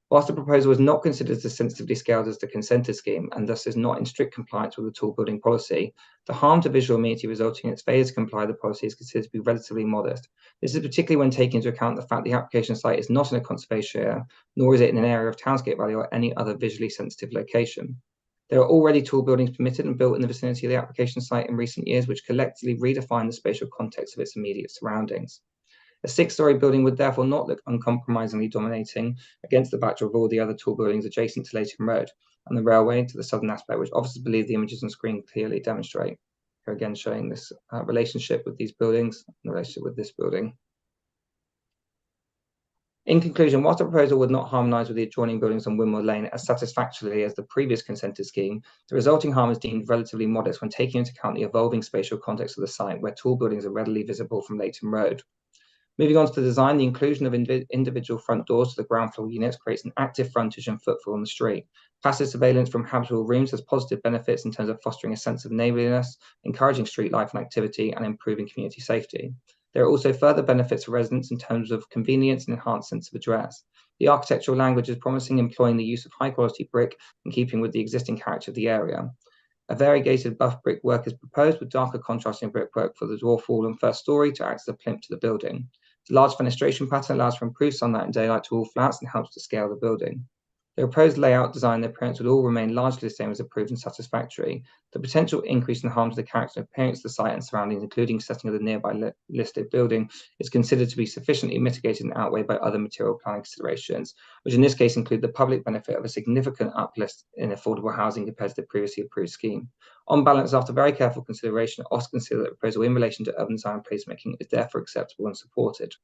Whilst the proposal is not considered as sensitively scaled as the consented scheme and thus is not in strict compliance with the tall building policy, the harm to visual amenity resulting in its failure to comply with the policy is considered to be relatively modest. This is particularly when taking into account the fact the application site is not in a conservation area, nor is it in an area of townscape value or any other visually sensitive location. There are already tall buildings permitted and built in the vicinity of the application site in recent years, which collectively redefine the spatial context of its immediate surroundings. A 6-storey building would therefore not look uncompromisingly dominating against the backdrop of all the other tall buildings adjacent to Leighton Road and the railway to the southern aspect, which officers believe the images on screen clearly demonstrate. Here again showing this relationship with these buildings and the relationship with this building. In conclusion, whilst the proposal would not harmonise with the adjoining buildings on Wimwell Lane as satisfactorily as the previous consented scheme, the resulting harm is deemed relatively modest when taking into account the evolving spatial context of the site, where tall buildings are readily visible from Leighton Road. Moving on to the design, the inclusion of individual front doors to the ground floor units creates an active frontage and footfall on the street. Passive surveillance from habitable rooms has positive benefits in terms of fostering a sense of neighbourliness, encouraging street life and activity, and improving community safety. There are also further benefits for residents in terms of convenience and enhanced sense of address. The architectural language is promising, employing the use of high-quality brick in keeping with the existing character of the area. A variegated buff brickwork is proposed with darker contrasting brickwork for the dwarf wall and first story to act as a plinth to the building. The large fenestration pattern allows for improved sunlight and daylight to all flats and helps to scale the building. The proposed layout, design, and appearance would all remain largely the same as approved and satisfactory. The potential increase in harm to the character and appearance of the site and surroundings, including setting of the nearby listed building, is considered to be sufficiently mitigated and outweighed by other material planning considerations, which in this case include the public benefit of a significant uplift in affordable housing compared to the previously approved scheme. On balance, after very careful consideration, I also consider that the proposal in relation to urban design and placemaking is therefore acceptable and supported.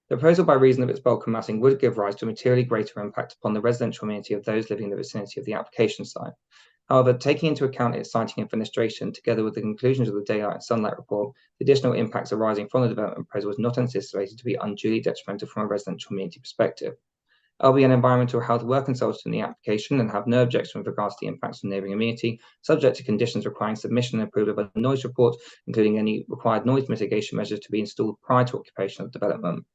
The proposal, by reason of its bulk and massing, would give rise to a materially greater impact upon the residential community of those living in the vicinity of the application site. However, taking into account its siting and fenestration, together with the conclusions of the daylight and sunlight report, the additional impacts arising from the development proposal was not anticipated to be unduly detrimental from a residential community perspective. LBN Environmental Health were consulted in the application and have no objection with regards to the impacts on neighbouring amenity, subject to conditions requiring submission and approval of a noise report, including any required noise mitigation measures to be installed prior to occupation of development.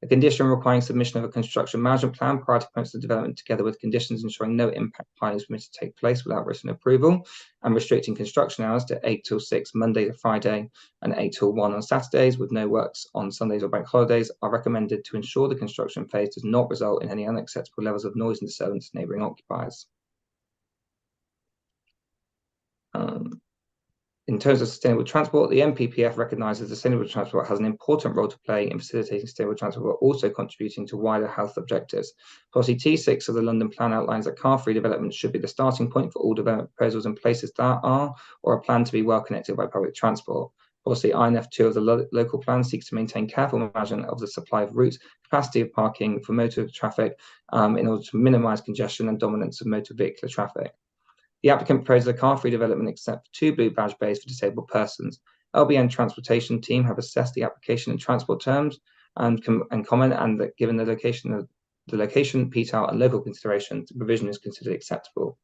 A condition requiring submission of a construction management plan prior to commencement of development, together with conditions ensuring no impact planning is permitted to take place without written approval, and restricting construction hours to 8 till 6 Monday to Friday and 8 till 1 on Saturdays, with no works on Sundays or bank holidays, are recommended to ensure the construction phase does not result in any unacceptable levels of noise and disturbance to neighbouring occupiers. In terms of sustainable transport, the MPPF recognises sustainable transport has an important role to play in facilitating sustainable transport, but also contributing to wider health objectives. Policy T6 of the London Plan outlines that car-free development should be the starting point for all development proposals in places that are or are planned to be well connected by public transport. Policy INF2 of the local plan seeks to maintain careful management of the supply of routes, capacity of parking for motor traffic in order to minimise congestion and dominance of motor vehicular traffic. The applicant proposes a car-free development except for 2 blue badge bays for disabled persons. LBN Transportation team have assessed the application in transport terms and comment, and that given the location, PTAL and local considerations, the provision is considered acceptable.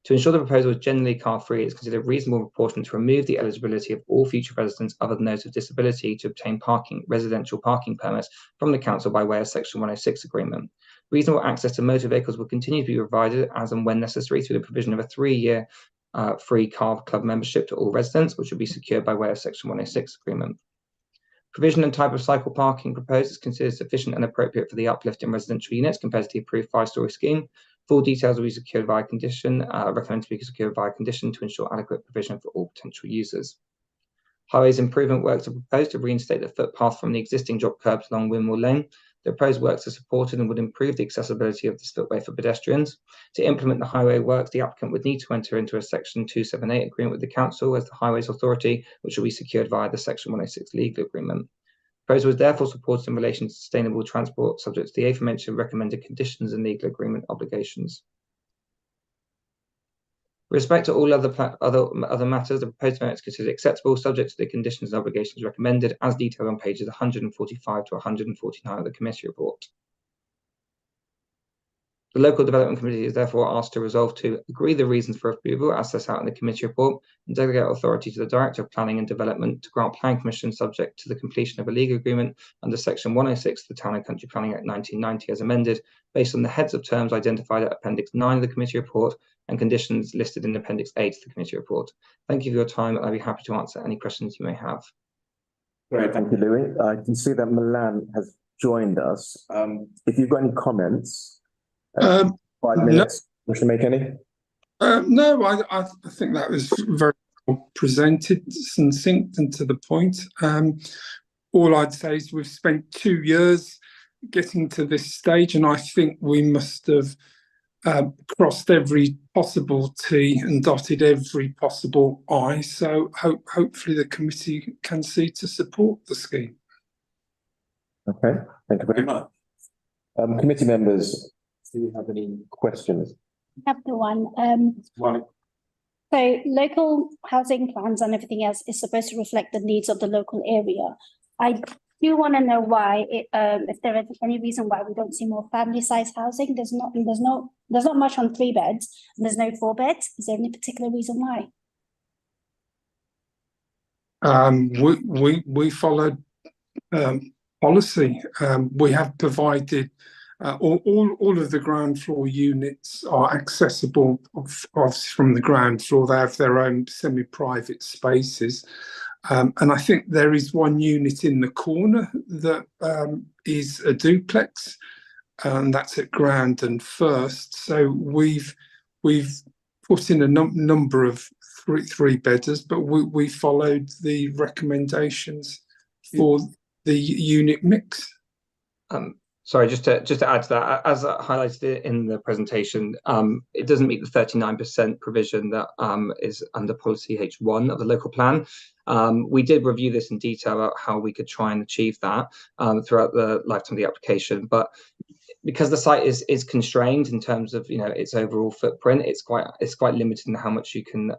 To ensure the proposal is generally car-free, it is considered reasonable proportion to remove the eligibility of all future residents other than those with disability to obtain residential parking permits from the council by way of Section 106 agreement. Reasonable access to motor vehicles will continue to be provided as and when necessary through the provision of a 3-year free car club membership to all residents, which will be secured by way of Section 106 agreement. Provision and type of cycle parking proposed is considered sufficient and appropriate for the uplift in residential units compared to the approved 5-storey scheme. Full details will be secured via condition, recommended to be secured via condition to ensure adequate provision for all potential users. Highways improvement works are proposed to reinstate the footpath from the existing drop curbs along Wimwell Lane. The proposed works are supported and would improve the accessibility of this footway for pedestrians. To implement the highway works, the applicant would need to enter into a Section 278 agreement with the council as the Highways Authority, which will be secured via the Section 106 legal agreement. The proposal is therefore supported in relation to sustainable transport, subject to the aforementioned recommended conditions and legal agreement obligations. With respect to all other matters, the proposed amendment is considered acceptable, subject to the conditions and obligations recommended, as detailed on pages 145 to 149 of the committee report. The Local Development Committee is therefore asked to resolve to agree the reasons for approval as set out in the committee report and delegate authority to the Director of Planning and Development to grant planning permission subject to the completion of a legal agreement under Section 106 of the Town and Country Planning Act 1990 as amended, based on the heads of terms identified at Appendix 9 of the committee report and conditions listed in Appendix 8 of the committee report. Thank you for your time, and I'll be happy to answer any questions you may have. Great, thank you, Louis. I can see that Milan has joined us. If you've got any comments, 5 minutes. Wish to make any? No, I think that was very well presented, succinct and to the point. All I'd say is we've spent 2 years getting to this stage, and I think we must have crossed every possible T and dotted every possible I. So hopefully the committee can see to support the scheme. Okay, thank you very much. Committee members, do you have any questions? I have the one. So local housing plans and everything else is supposed to reflect the needs of the local area. I do want to know why, if there is any reason why we don't see more family-sized housing. There's not much on 3 beds, and there's no 4 beds. Is there any particular reason why? We followed policy. We have provided all of the ground floor units are accessible from the ground floor. They have their own semi-private spaces. And I think there is one unit in the corner that is a duplex, and that's at ground and first. So we've put in a number of three bedders, but we followed the recommendations for the unit mix. Sorry, just to add to that, as highlighted in the presentation, it doesn't meet the 39% provision that is under policy H1 of the local plan. We did review this in detail about how we could try and achieve that throughout the lifetime of the application, but because the site is constrained in terms of its overall footprint, it's quite limited in how much you can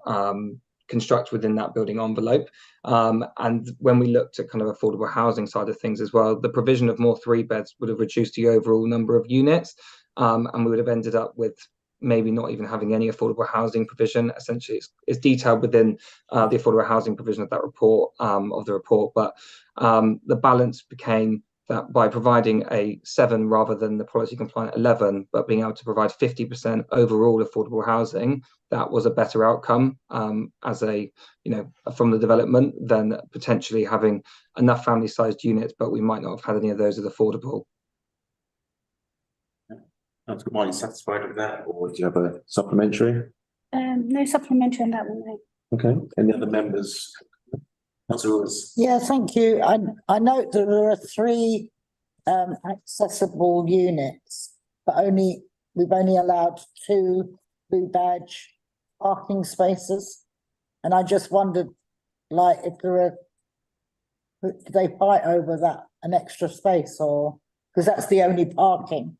construct within that building envelope. And when we looked at kind of affordable housing side of things as well, the provision of more 3 beds would have reduced the overall number of units, and we would have ended up with maybe not even having any affordable housing provision. Essentially, it's detailed within the affordable housing provision of that report, but the balance became that by providing a 7 rather than the policy compliant 11, but being able to provide 50% overall affordable housing, that was a better outcome as from the development than potentially having enough family sized units, but we might not have had any of those as affordable. Councillor, are you satisfied with that, or do you have a supplementary? No supplementary on that one, no. Okay, any other members? Councillors? Yeah, thank you. I note that there are 3 accessible units, but we've only allowed 2 blue badge parking spaces. And I just wondered, if do they fight over that, an extra space, or, because that's the only parking.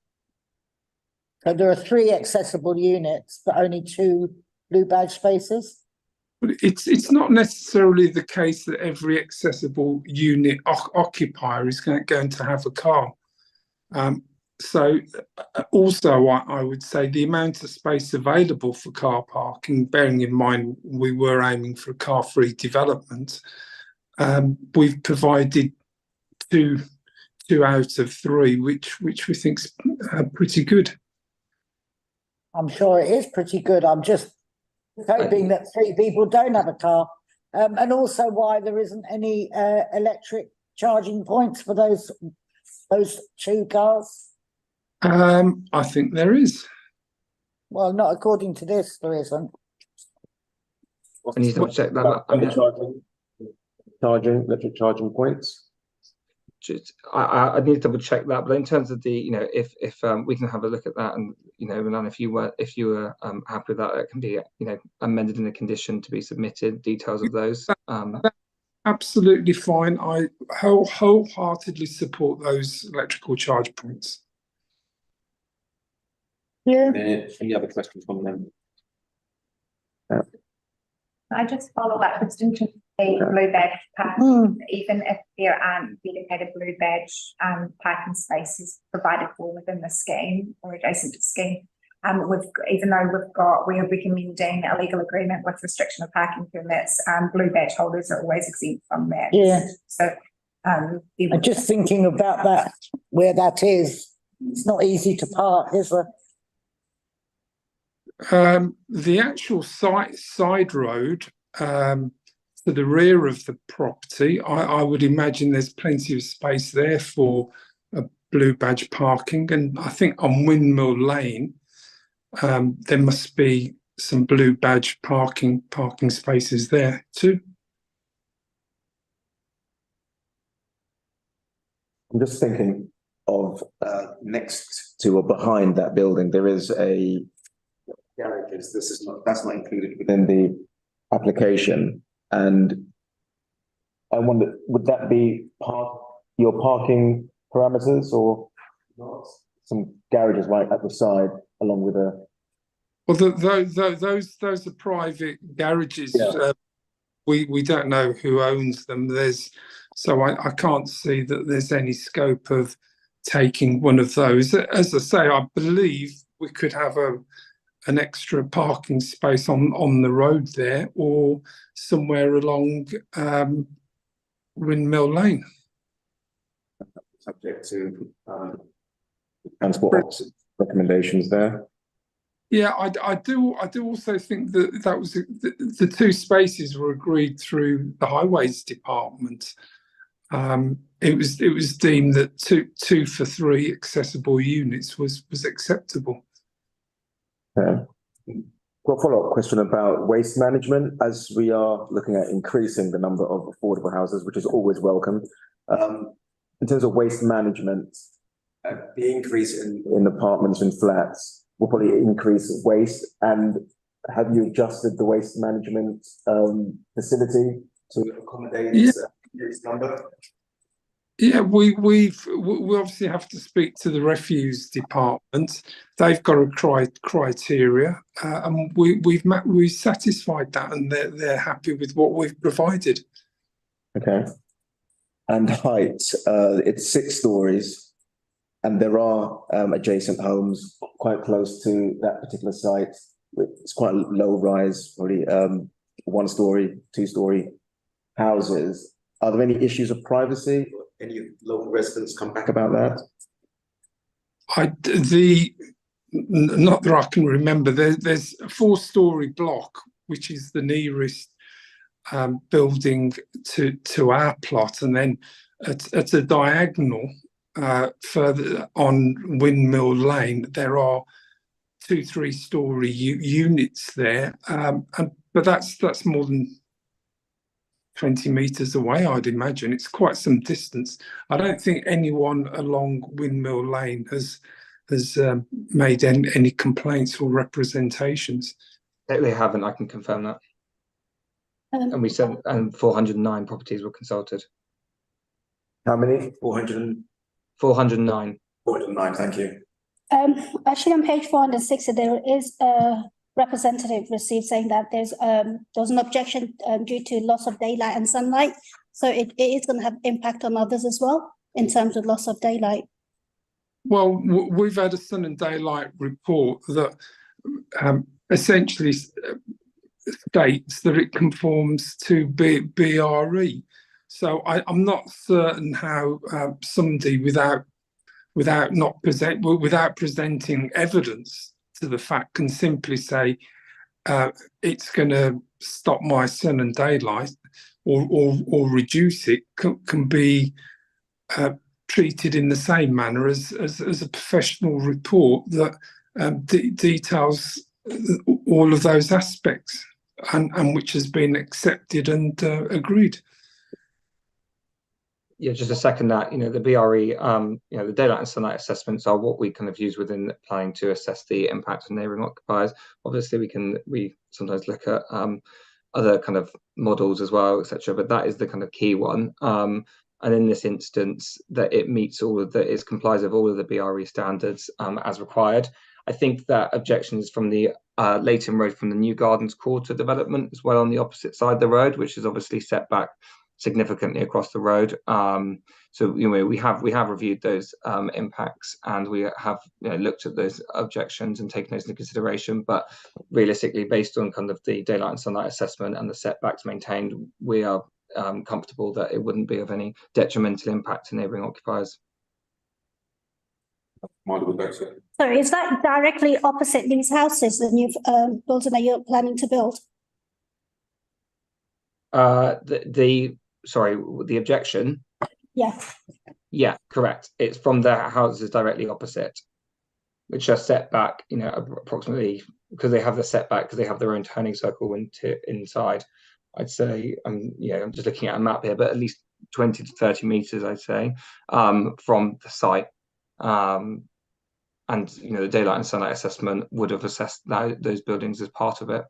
So there are 3 accessible units, but only 2 blue badge spaces. It's not necessarily the case that every accessible unit occupier is going to have a car. So also I would say the amount of space available for car parking, bearing in mind we were aiming for a car-free development, we've provided two out of 3, which we think's pretty good. I'm sure it is pretty good. I'm just hoping that 3 people don't have a car, and also why there isn't any electric charging points for those 2 cars. I think there is. Well, not according to this, there isn't. I need to check that. Electric charging points. I need to double check that, but in terms of the, if we can have a look at that, and Milan, if you were happy with that, it can be amended in the condition to be submitted. Details of those. Absolutely fine. I wholeheartedly support those electrical charge points. Yeah. Any other questions from them? I just follow up just into the blue badge parking, even if there aren't dedicated blue badge parking spaces provided for within the scheme or adjacent to the scheme. We are recommending a legal agreement with restriction of parking permits. Blue badge holders are always exempt from that. Yeah. So I'm just thinking about that, where that is. It's not easy to park, is there? The actual side road to the rear of the property, I would imagine there's plenty of space there for a blue badge parking, and I think on Windmill Lane there must be some blue badge parking spaces there too. I'm just thinking of next to or behind that building, there is a garages. That's not included within the application, and I wonder, would that be part of your parking parameters or not? Some garages right at the side, along with a. Well, those are private garages. Yeah. We don't know who owns them. I can't see that there's any scope of taking one of those. As I say, I believe we could have an extra parking space on the road there or somewhere along Windmill Lane. Subject to transport recommendations there. Yeah, I do also think that was the two spaces were agreed through the Highways Department. It was deemed that two for three accessible units was acceptable. Got a follow-up question about waste management, as we are looking at increasing the number of affordable houses, which is always welcome. In terms of waste management, the increase in apartments and flats will probably increase waste. And have you adjusted the waste management facility to accommodate this number? Yeah, we obviously have to speak to the refuse department. They've got a criteria, and we've satisfied that, and they're happy with what we've provided. Okay. And height, it's 6 stories, and there are adjacent homes quite close to that particular site. It's quite a low rise, probably 1-story, 2-story houses. Are there any issues of privacy? Any local residents come back about that? Not that I can remember. There's a 4-story block, which is the nearest building to our plot, and then at a diagonal further on Windmill Lane, there are 2-3-story units there, but that's more than 20 meters away, I'd imagine. It's quite some distance. I don't think anyone along Windmill Lane has made any complaints or representations. They haven't, I can confirm that. And we said, and 409 properties were consulted. How many? 400? 409. 409, thank you. Actually, on page 460, there is a representative received saying that there was an objection due to loss of daylight and sunlight. So it is going to have impact on others as well in terms of loss of daylight. Well, we've had a sun and daylight report that essentially states that it conforms to BRE. So I'm not certain how somebody without presenting evidence to the fact can simply say it's going to stop my sun and daylight or reduce it, can be treated in the same manner as a professional report that details all of those aspects and which has been accepted and agreed. Yeah, just to second that, the BRE, the daylight and sunlight assessments are what we kind of use within planning to assess the impact of neighbouring occupiers. Obviously, we sometimes look at other kind of models as well, etc. But that is the kind of key one. And in this instance, that it meets it complies with all of the BRE standards as required. I think that objection is from the Leighton Road, from the New Gardens Quarter development as well, on the opposite side of the road, which is obviously set back significantly across the road. So we have reviewed those impacts, and we have looked at those objections and taken those into consideration. But realistically, based on kind of the daylight and sunlight assessment and the setbacks maintained, we are comfortable that it wouldn't be of any detrimental impact to neighbouring occupiers. Sorry, is that directly opposite these houses, the new building that you're planning to build? The objection. Yeah. Yeah, correct. It's from the houses directly opposite, which are set back, approximately, because they have the setback, because they have their own turning circle inside. I'd say, I'm just looking at a map here, but at least 20 to 30 meters, I'd say, from the site. And the daylight and sunlight assessment would have assessed those buildings as part of it.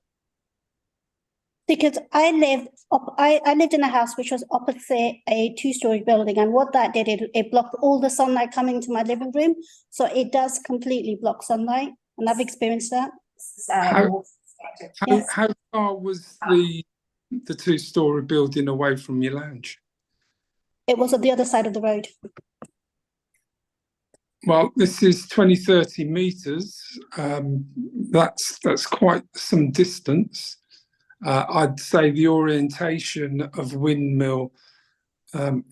Because I lived in a house which was opposite a 2-story building, and what that did, it blocked all the sunlight coming to my living room. So it does completely block sunlight, and I've experienced that. How far was the 2-story building away from your lounge? It was on the other side of the road. Well, this is 20, 30 metres. That's quite some distance. I'd say the orientation of Windmill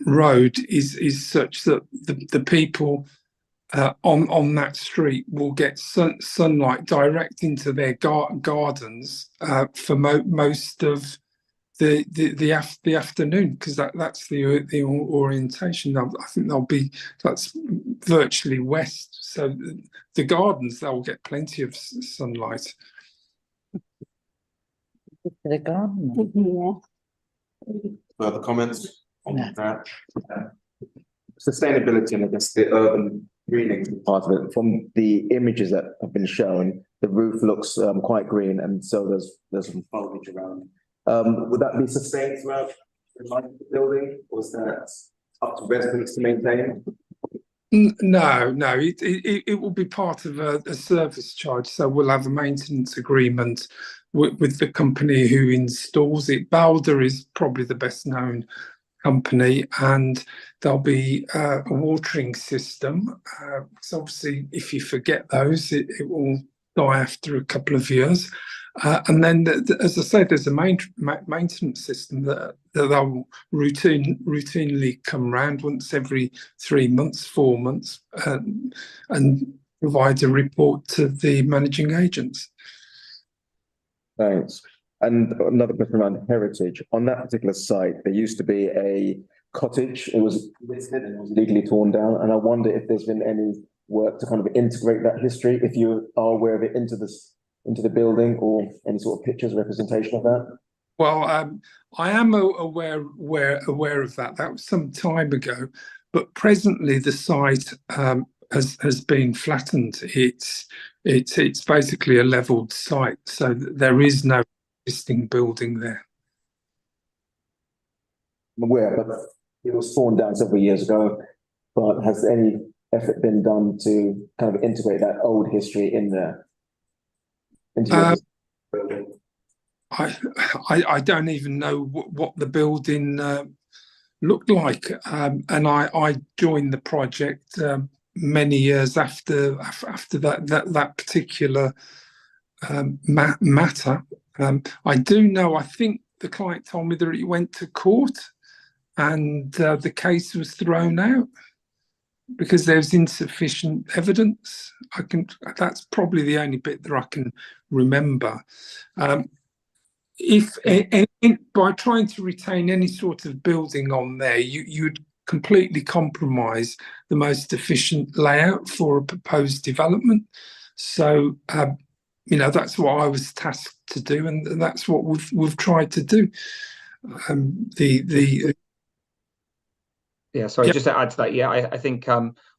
Road is such that the people on that street will get sunlight direct into their gardens for most of the afternoon, because that's the orientation. I think that's virtually west, so the gardens, they'll get plenty of sunlight. The garden. Further comments on that? Sustainability and I guess the urban greening part of it. From the images that have been shown, the roof looks quite green, and so there's some foliage around. Would that be sustained throughout the life of the building, or is that up to residents to maintain? No, it will be part of a service charge. So we'll have a maintenance agreement with the company who installs it. Balder is probably the best known company, and there'll be a watering system. So obviously, if you forget those, it will die after a couple of years. And then, as I said, there's a maintenance system that they'll routinely come round once every 3 months, 4 months, and provide a report to the managing agents. Thanks. And another question around heritage. On that particular site, there used to be a cottage. It was listed and it was legally torn down. And I wonder if there's been any work to kind of integrate that history, if you are aware of it, into the building, or any sort of pictures representation of that. Well, I am aware of that. That was some time ago, but presently the site has been flattened. It's basically a levelled site, so there is no existing building there. I'm aware, but it was torn down several years ago. But has any effort been done to kind of integrate that old history in there? I don't even know what the building looked like, and I joined the project many years after that particular matter. I do know, I think the client told me that it went to court and the case was thrown out because there's insufficient evidence. That's probably the only bit that I can remember. By trying to retain any sort of building on there, you'd completely compromise the most efficient layout for a proposed development. So, that's what I was tasked to do, and that's what we've tried to do. Just to add to that, I think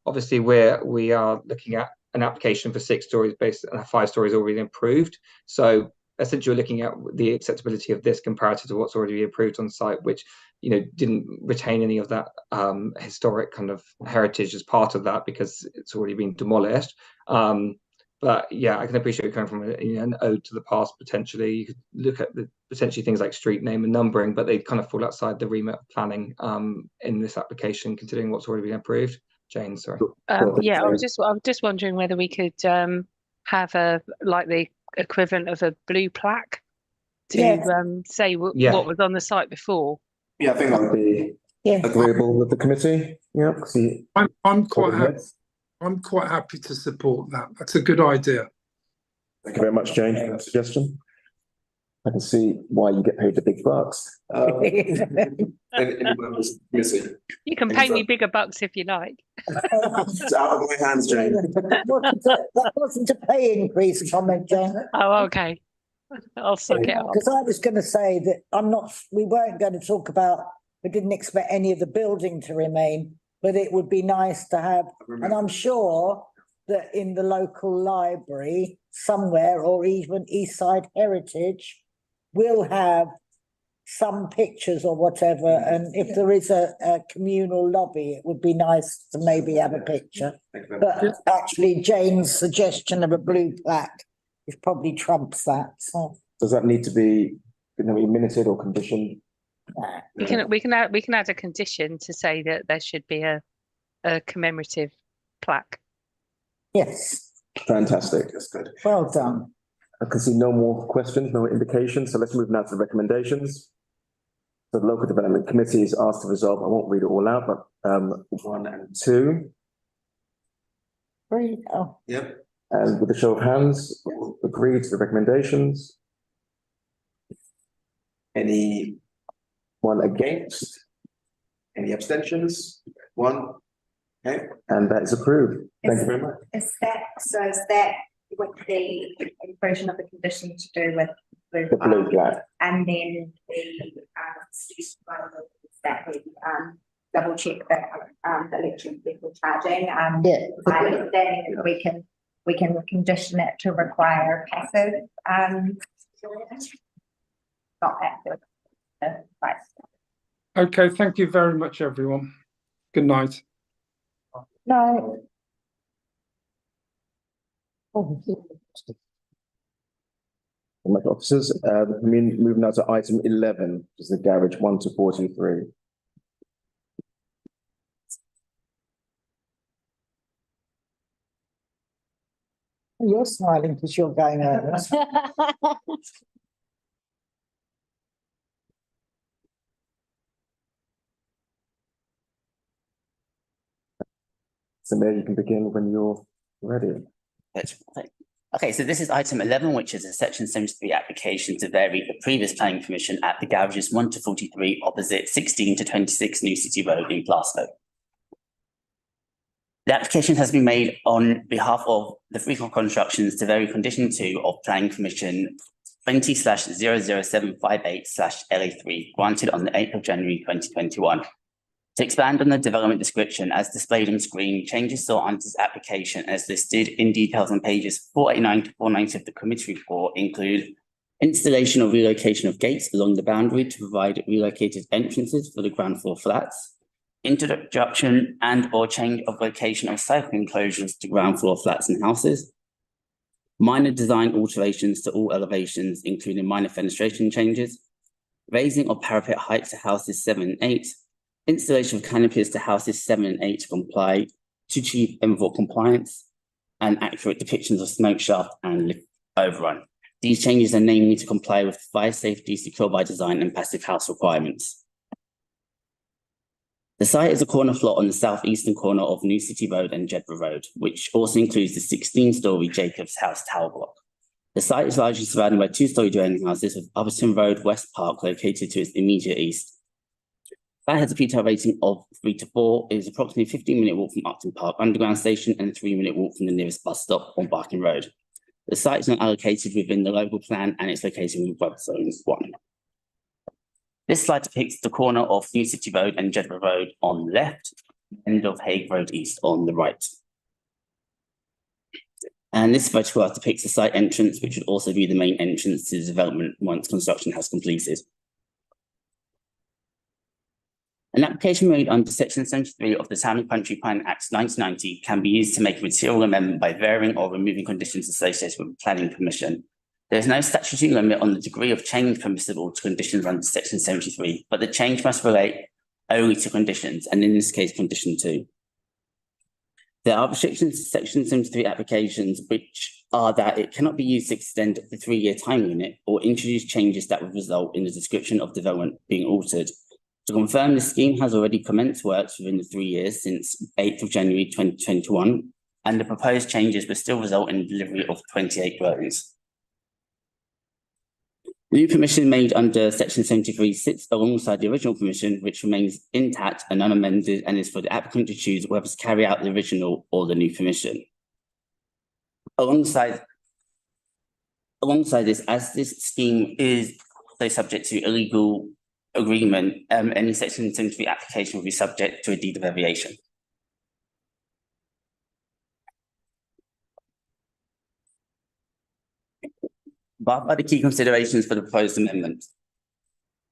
obviously we are looking at an application for 6 stories based on 5 stories already improved. So essentially, we're looking at the acceptability of this comparative to what's already approved on site, which didn't retain any of that historic kind of heritage as part of that because it's already been demolished. But yeah, I can appreciate it coming from an ode to the past. Potentially, you could look at potentially things like street name and numbering, but they kind of fall outside the remit of planning in this application, considering what's already been approved. Jane, sorry. I was just wondering whether we could have the equivalent of a blue plaque to say what was on the site before. Yeah, I think that would be agreeable with the committee. Yeah, I'm quite happy to support that. That's a good idea. Thank you very much, Jane, for that suggestion. I can see why you get paid the big bucks. You can pay me bigger bucks if you like. It's out of my hands, Jane. That wasn't a pay increase comment, Jane. Oh, okay. I'll suck it up. Because I was going to say that we weren't going to talk about, we didn't expect any of the building to remain, but it would be nice to have, and I'm sure that in the local library somewhere, or even Eastside Heritage, will have some pictures or whatever. And if there is a communal lobby, it would be nice to maybe have a picture. But actually, Jane's suggestion of a blue plaque is probably trumps that. So does that need to be minuted or conditioned? We can add a condition to say that there should be a commemorative plaque. Yes, Fantastic, that's good. well done. I can see no more questions, no indications, so let's move now to the recommendations. The Local Development Committee is asked to resolve, I won't read it all out, but 1 and 2. Three, oh, Yep. And with a show of hands, agree to the recommendations? Any one against? Any abstentions? 1. Okay, and that is approved. Thank you very much. Is that with the inclusion of the condition to do with The blue flag. and then the that we double check that the electric vehicle charging. My understanding is we can condition it to require passive not active. Right. Okay, thank you very much, everyone. Good night. no. Oh, My officers, move now to item 11, which is the garage 1 to 43. you're smiling because you're going over. So Mayor, you can begin when you're ready. Okay, so this is item 11, which is a section 73 application to vary the previous planning permission at the garages 1 to 43 opposite 16 to 26 New City Road in Glasgow. The application has been made on behalf of the Freehold Constructions to vary condition 2 of planning permission 20/00758/LA3 granted on the 8th of January 2021. To expand on the development description as displayed on screen, changes sought under this application as listed in details on pages 489 to 490 of the committee report include installation or relocation of gates along the boundary to provide relocated entrances for the ground floor flats, introduction and or change of location of cycle enclosures to ground floor flats and houses, minor design alterations to all elevations, including minor fenestration changes, raising of parapet height to houses 7 and 8, installation of canopies to houses 7 and 8 to comply to achieve envelope compliance, and accurate depictions of smoke shaft and lift overrun. These changes are namely to comply with fire safety, secure by design, and passive house requirements. The site is a corner plot on the southeastern corner of New City Road and Jedburgh Road, which also includes the 16-storey Jacobs House tower block. The site is largely surrounded by 2-storey dwelling houses with Upperton Road West Park located to its immediate east. That has a PTR rating of 3 to 4. It is approximately a 15-minute walk from Upton Park Underground Station and a 3-minute walk from the nearest bus stop on Barking Road. The site is not allocated within the local plan and it's located within Web Zone 1. This slide depicts the corner of New City Road and Jedburgh Road on the left, end of Hague Road East on the right. And this photograph depicts the site entrance, which would also be the main entrance to the development once construction has completed. An application made under Section 73 of the Town and Country Plan Act 1990 can be used to make a material amendment by varying or removing conditions associated with planning permission. There is no statutory limit on the degree of change permissible to conditions under Section 73, but the change must relate only to conditions, and in this case, condition 2. There are restrictions to Section 73 applications, which are that it cannot be used to extend the 3-year time limit or introduce changes that would result in the description of development being altered. To confirm, the scheme has already commenced works within the 3 years since 8th of January 2021, and the proposed changes will still result in the delivery of 28 dwellings. New permission made under Section 73 sits alongside the original permission, which remains intact and unamended, and is for the applicant to choose whether to carry out the original or the new permission. Alongside this, as this scheme is also subject to illegal agreement, any Section 73 application will be subject to a deed of variation. What are the key considerations for the proposed amendment?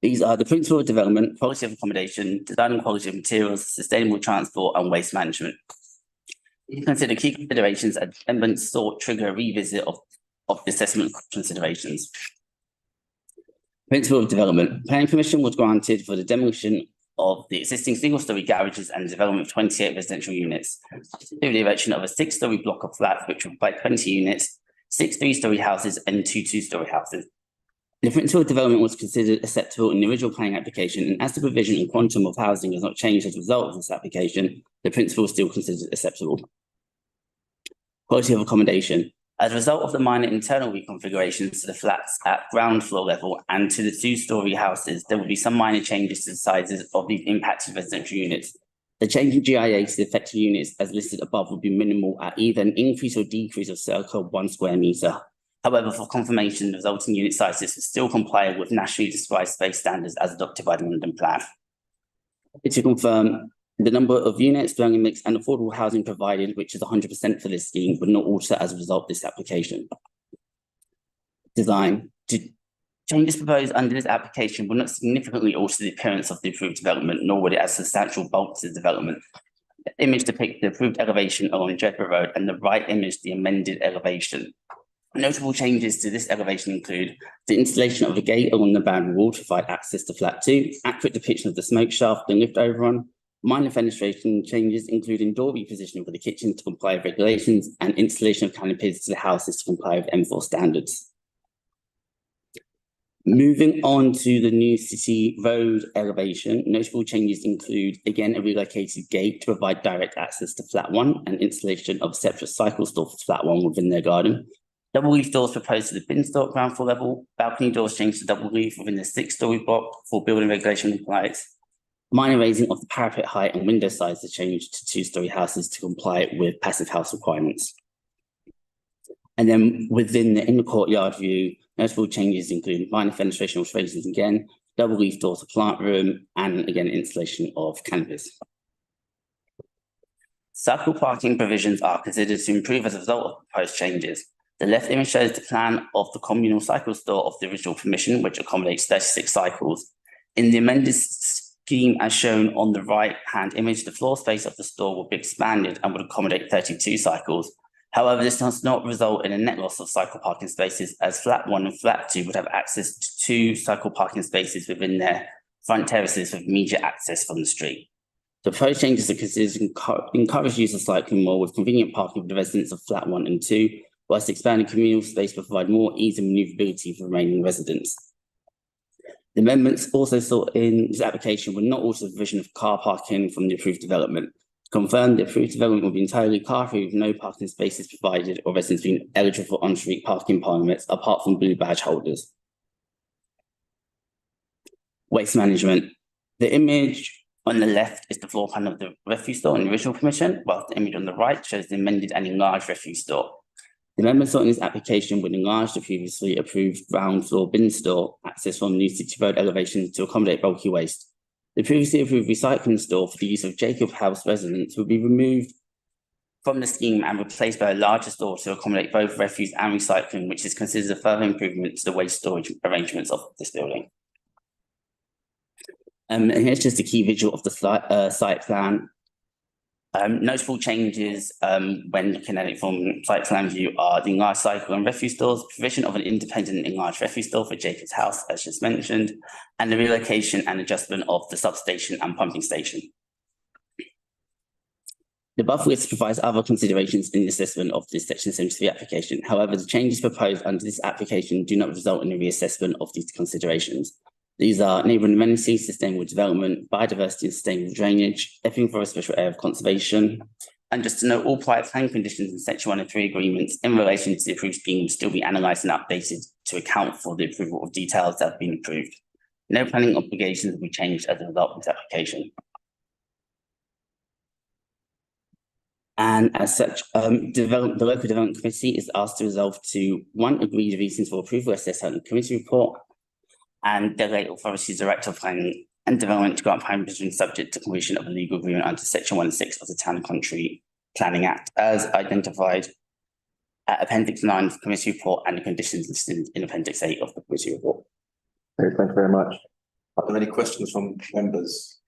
These are the principle of development, quality of accommodation, design and quality of materials, sustainable transport, and waste management. You consider key considerations as amendments sought trigger a revisit of the assessment considerations. Principle of development. Planning permission was granted for the demolition of the existing single-storey garages and the development of 28 residential units, through the erection of a 6-storey block of flats which will provide 20 units, 6 3-storey houses and 2 2-storey houses. The principle of development was considered acceptable in the original planning application, and as the provision and quantum of housing has not changed as a result of this application, the principle is still considered acceptable. Quality of accommodation. As a result of the minor internal reconfigurations to the flats at ground floor level and to the 2-storey houses, there will be some minor changes to the sizes of these impacted residential units. The change in GIA to the affected units as listed above will be minimal at either an increase or decrease of circa 1 square metre. However, for confirmation, the resulting unit sizes will still comply with nationally described space standards as adopted by the London Plan. To confirm, the number of units, dwelling mix and affordable housing provided, which is 100% for this scheme, would not alter as a result of this application. Design. Changes proposed under this application will not significantly alter the appearance of the approved development, nor would it add substantial bulk to the development. The image depicts the approved elevation along Jedburgh Road and the right image the amended elevation. Notable changes to this elevation include the installation of a gate along the boundary wall to provide access to flat 2, accurate depiction of the smoke shaft and lift overrun, minor fenestration changes including door repositioning for the kitchen to comply with regulations and installation of canopies to the houses to comply with M4 standards. Moving on to the new city road elevation, notable changes include, again, a relocated gate to provide direct access to flat 1 and installation of a separate cycle store for flat 1 within their garden. Double leaf doors proposed to the bin store at ground floor level. Balcony doors changed to double leaf within the 6-storey block for building regulation compliance. Minor raising of the parapet height and window size is changed to 2-storey houses to comply with passive house requirements. And then within the inner courtyard view, notable changes include minor fenestration alterations again, double leaf doors to plant room, and again, installation of canopies. Cycle parking provisions are considered to improve as a result of proposed changes. The left image shows the plan of the communal cycle store of the original permission, which accommodates 36 cycles. In the amended scheme as shown on the right-hand image, the floor space of the store will be expanded and would accommodate 32 cycles. However, this does not result in a net loss of cycle parking spaces, as flat 1 and flat 2 would have access to 2 cycle parking spaces within their front terraces with immediate access from the street. The proposed changes are considered to encourage use of cycling more with convenient parking for the residents of flat 1 and 2, whilst expanding communal space will provide more ease and manoeuvrability for remaining residents. The amendments also sought in this application would not alter the provision of car parking from the approved development. To confirm, the approved development will be entirely car-free with no parking spaces provided or residents being eligible for on-street parking permits apart from blue badge holders. Waste management. The image on the left is the floor plan of the refuse store in the original permission, whilst the image on the right shows the amended and enlarged refuse store. The amendments sought in this application would enlarge the previously approved ground floor bin store access from New City Road elevation to accommodate bulky waste. The previously approved recycling store for the use of Jacob House residents will be removed from the scheme and replaced by a larger store to accommodate both refuse and recycling, which is considered a further improvement to the waste storage arrangements of this building. And here's just a key visual of the site plan. Notable changes when looking at it from site plan view are the enlarged cycle and refuse stores, provision of an independent enlarged refuse store for Jacob's House, as just mentioned, and the relocation and adjustment of the substation and pumping station. The above list provides other considerations in the assessment of this Section 73 application. However, the changes proposed under this application do not result in a reassessment of these considerations. These are neighbourhood amenities, sustainable development, biodiversity and sustainable drainage, Epping Forest Special Area of Conservation. And just to note, all prior planning conditions in Section 1 and 3 agreements in relation to the approved scheme will still be analysed and updated to account for the approval of details that have been approved. No planning obligations will be changed as a result of this application. And as such, the Local Development Committee is asked to resolve to 1, agree the reasons for approval as set out in the committee report, and delegate authorities Director of Planning and Development to grant planning permission subject to completion of a legal agreement under Section 1 and 6 of the Town and Country Planning Act, as identified at Appendix 9 of the committee report and the conditions listed in Appendix 8 of the committee report. Okay, thank you very much. Are there any questions from members?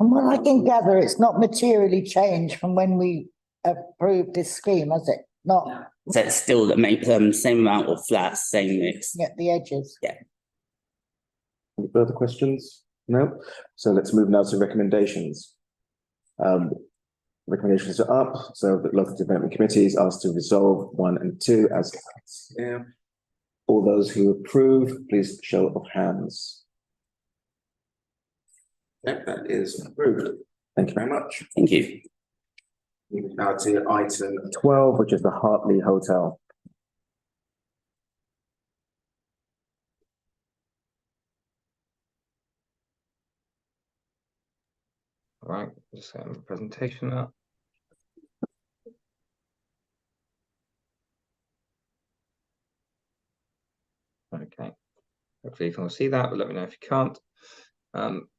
And what I can gather, it's not materially changed from when we approved this scheme, has it? Not. So it's still the same amount of flats, same mix. Yeah, the edges. Yeah. Any further questions? No, so let's move now to recommendations. Recommendations are up, so the local development committee is asked to resolve 1 and 2 as here. All those who approve, please show of hands. Yep, that is approved. Thank you very much. Thank you. Moving now to item 12, which is the Hartley Hotel. All right, just setting the presentation up. Okay, hopefully you can all see that, but let me know if you can't.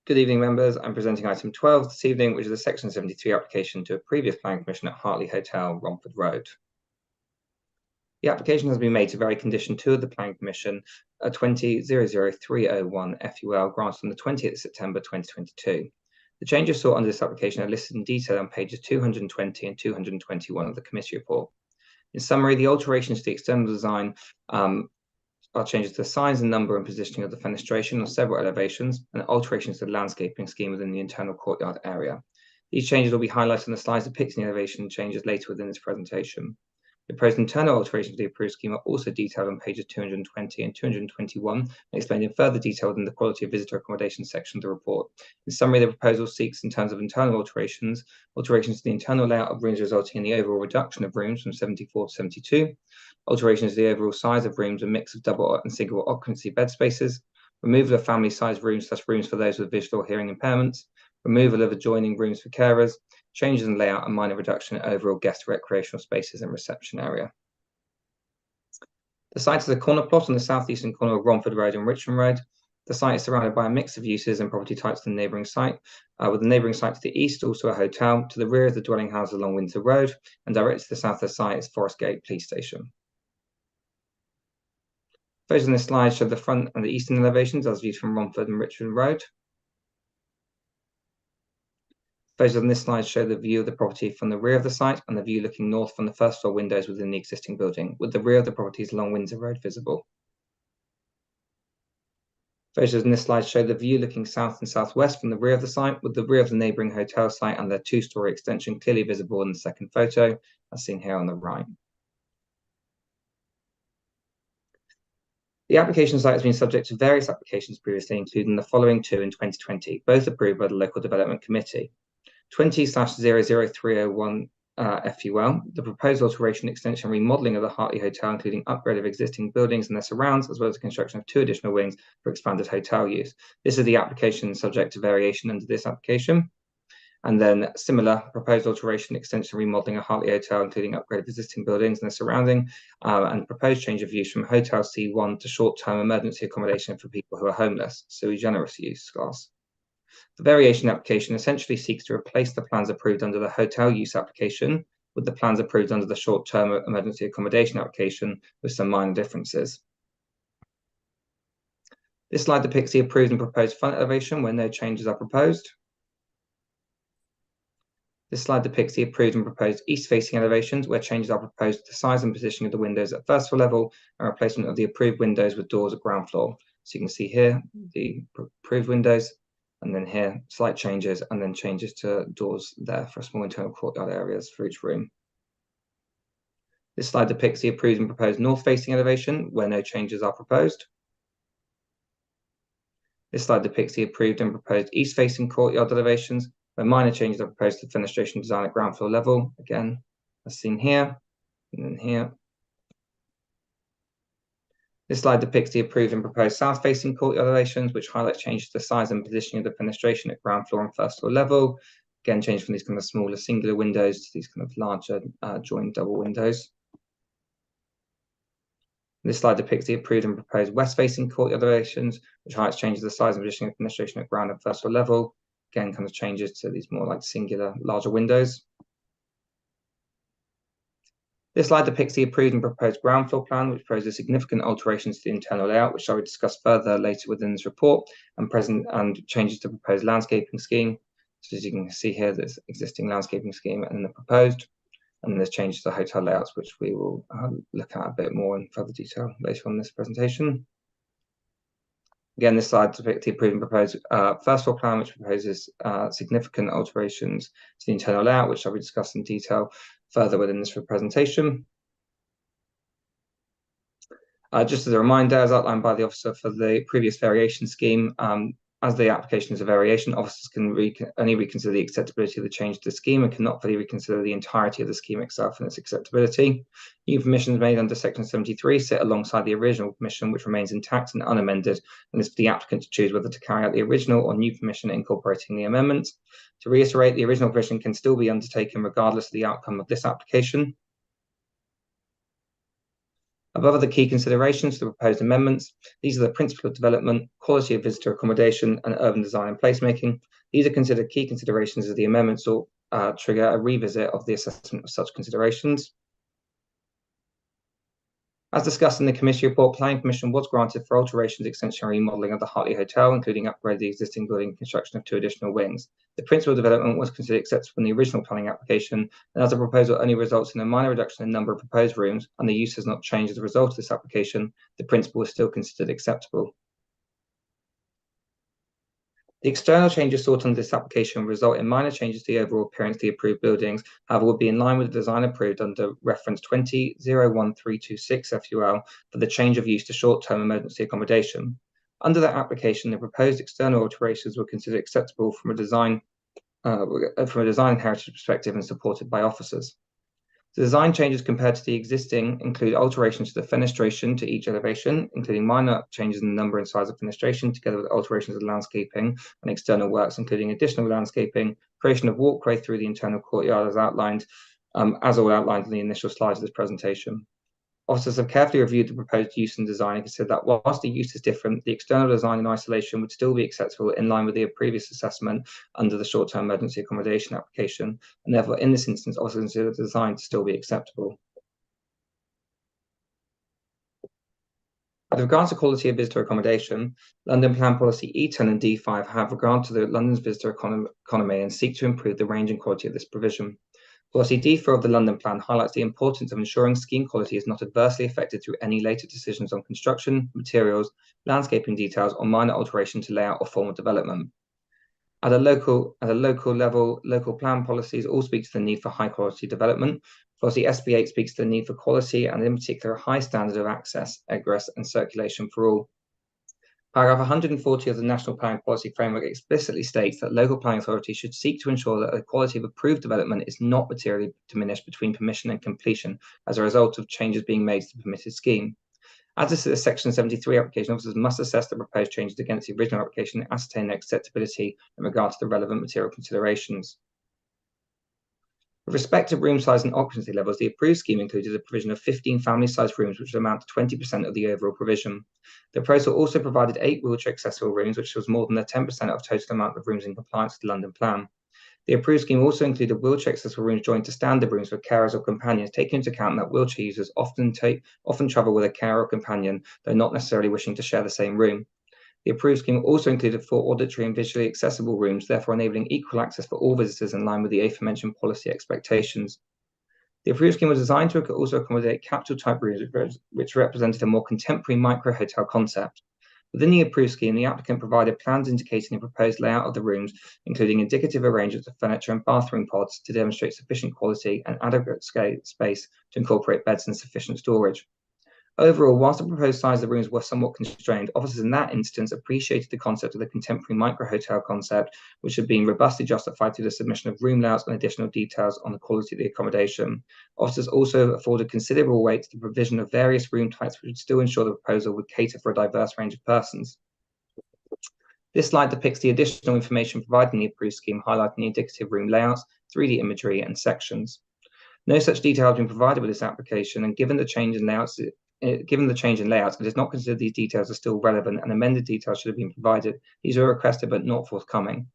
Good evening, members. I'm presenting item 12 this evening, which is a Section 73 application to a previous planning permission at Hartley Hotel, Romford Road. The application has been made to vary condition 2 of the planning permission, 20.00301 FUL, granted on the 20th of September 2022. The changes sought under this application are listed in detail on pages 220 and 221 of the committee report. In summary, the alterations to the external design are changes to the size and number and positioning of the fenestration on several elevations, and alterations to the landscaping scheme within the internal courtyard area. These changes will be highlighted on the slides depicting the elevation changes later within this presentation. The proposed internal alterations to the approved scheme are also detailed on pages 220 and 221 and explained in further detail within the quality of visitor accommodation section of the report. In summary, the proposal seeks, in terms of internal alterations to the internal layout of rooms resulting in the overall reduction of rooms from 74 to 72, alterations to the overall size of rooms, a mix of double and single occupancy bed spaces, removal of family-sized rooms / rooms for those with visual or hearing impairments, removal of adjoining rooms for carers, changes in layout and minor reduction in overall guest recreational spaces and reception area. The site is a corner plot on the southeastern corner of Romford Road and Richmond Road. The site is surrounded by a mix of uses and property types to the neighbouring site, with the neighbouring site to the east also a hotel, to the rear of the dwelling houses along Windsor Road, and directly to the south of the site is Forest Gate Police Station. Photos on this slide show the front and the eastern elevations as viewed from Romford and Richmond Road. Photos on this slide show the view of the property from the rear of the site and the view looking north from the first floor windows within the existing building, with the rear of the properties along Windsor Road visible. Photos on this slide show the view looking south and southwest from the rear of the site, with the rear of the neighbouring hotel site and their two-storey extension clearly visible in the second photo, as seen here on the right. The application site has been subject to various applications previously, including the following 2 in 2020, both approved by the Local Development Committee. 20/00301 FUL, the proposed alteration, extension, remodelling of the Hartley Hotel, including upgrade of existing buildings and their surrounds, as well as the construction of 2 additional wings for expanded hotel use. This is the application subject to variation under this application. And then similar proposed alteration, extension, remodelling of Hartley Hotel, including upgrade of existing buildings and their surrounding, and proposed change of use from Hotel C1 to short-term emergency accommodation for people who are homeless, sui generis use class. The variation application essentially seeks to replace the plans approved under the hotel use application with the plans approved under the short-term emergency accommodation application with some minor differences. This slide depicts the approved and proposed front elevation where no changes are proposed. This slide depicts the approved and proposed east-facing elevations where changes are proposed to the size and positioning of the windows at first floor level and replacement of the approved windows with doors at ground floor. So you can see here the approved windows, and then here slight changes, and then changes to doors there for small internal courtyard areas for each room. This slide depicts the approved and proposed north-facing elevation where no changes are proposed. This slide depicts the approved and proposed east-facing courtyard elevations where minor changes are proposed to the fenestration design at ground floor level, again, as seen here, and then here. This slide depicts the approved and proposed south-facing courtyard elevations, which highlights changes to the size and positioning of the fenestration at ground floor and first floor level. Again, change from these kind of smaller singular windows to these kind of larger joined double windows. This slide depicts the approved and proposed west-facing courtyard elevations, which highlights changes to the size and positioning of fenestration at ground and first floor level. Again, kind of changes to these more like singular, larger windows. This slide depicts the approved and proposed ground floor plan, which proposes significant alterations to the internal layout, which I will discuss further later within this report, and changes to proposed landscaping scheme. So as you can see here, there's existing landscaping scheme and then the proposed, and then there's changes to the hotel layouts, which we will look at a bit more in further detail later on in this presentation. Again, this slide depicts the approved and proposed first floor plan, which proposes significant alterations to the internal layout, which I'll be discussing in detail further within this presentation. Just as a reminder, as outlined by the officer for the previous variation scheme, as the application is a variation, officers can only reconsider the acceptability of the change to the scheme and cannot fully reconsider the entirety of the scheme itself and its acceptability. New permissions made under section 73 sit alongside the original permission, which remains intact and unamended, and it's for the applicant to choose whether to carry out the original or new permission incorporating the amendment. To reiterate, the original permission can still be undertaken regardless of the outcome of this application. Above are the key considerations for the proposed amendments. These are the principle of development, quality of visitor accommodation, and urban design and placemaking. These are considered key considerations as the amendments will trigger a revisit of the assessment of such considerations. As discussed in the committee report, planning permission was granted for alterations, extension, and remodelling of the Hartley Hotel, including upgrade of the existing building and construction of 2 additional wings. The principal development was considered acceptable in the original planning application, and as the proposal only results in a minor reduction in the number of proposed rooms, and the use has not changed as a result of this application, the principal is still considered acceptable. The external changes sought under this application will result in minor changes to the overall appearance of the approved buildings, however, will be in line with the design approved under reference 20.01326 FUL for the change of use to short-term emergency accommodation. Under that application, the proposed external alterations were considered acceptable from a design and heritage perspective and supported by officers. The design changes compared to the existing include alterations to the fenestration to each elevation, including minor changes in the number and size of fenestration, together with alterations of landscaping and external works, including additional landscaping, creation of walkway through the internal courtyard as outlined, as all outlined in the initial slides of this presentation. Officers have carefully reviewed the proposed use and design and considered that whilst the use is different, the external design in isolation would still be acceptable in line with the previous assessment under the short-term emergency accommodation application, and therefore in this instance officers consider the design to still be acceptable. With regards to quality of visitor accommodation, London Plan Policy E10 and D5 have regard to London's visitor economy and seek to improve the range and quality of this provision. Policy D4 of the London Plan highlights the importance of ensuring scheme quality is not adversely affected through any later decisions on construction, materials, landscaping details, or minor alteration to layout or form of development. At a local level, local plan policies all speak to the need for high quality development. Policy SB8 speaks to the need for quality and in particular a high standard of access, egress, and circulation for all. Paragraph 140 of the National Planning Policy Framework explicitly states that local planning authorities should seek to ensure that the quality of approved development is not materially diminished between permission and completion as a result of changes being made to the permitted scheme. As this is a Section 73 application, officers must assess the proposed changes against the original application and ascertain their acceptability in regard to the relevant material considerations. With respect to room size and occupancy levels, the approved scheme included a provision of 15 family-sized rooms, which would amount to 20% of the overall provision. The proposal also provided 8 wheelchair-accessible rooms, which was more than the 10% of total amount of rooms in compliance with the London Plan. The approved scheme also included wheelchair-accessible rooms joined to standard rooms for carers or companions, taking into account that wheelchair users often travel with a carer or companion, though not necessarily wishing to share the same room. The approved scheme also included 4 auditory and visually accessible rooms, therefore enabling equal access for all visitors in line with the aforementioned policy expectations. The approved scheme was designed to also accommodate capital-type rooms, which represented a more contemporary micro-hotel concept. Within the approved scheme, the applicant provided plans indicating the proposed layout of the rooms, including indicative arrangements of furniture and bathroom pods to demonstrate sufficient quality and adequate space to incorporate beds and sufficient storage. Overall, whilst the proposed size of the rooms were somewhat constrained, officers in that instance appreciated the concept of the contemporary micro-hotel concept, which had been robustly justified through the submission of room layouts and additional details on the quality of the accommodation. Officers also afforded considerable weight to the provision of various room types, which would still ensure the proposal would cater for a diverse range of persons. This slide depicts the additional information provided in the approved scheme, highlighting the indicative room layouts, 3D imagery, and sections. No such detail has been provided with this application, and given the change in layouts, it is not considered these details are still relevant and amended details should have been provided. These were requested but not forthcoming.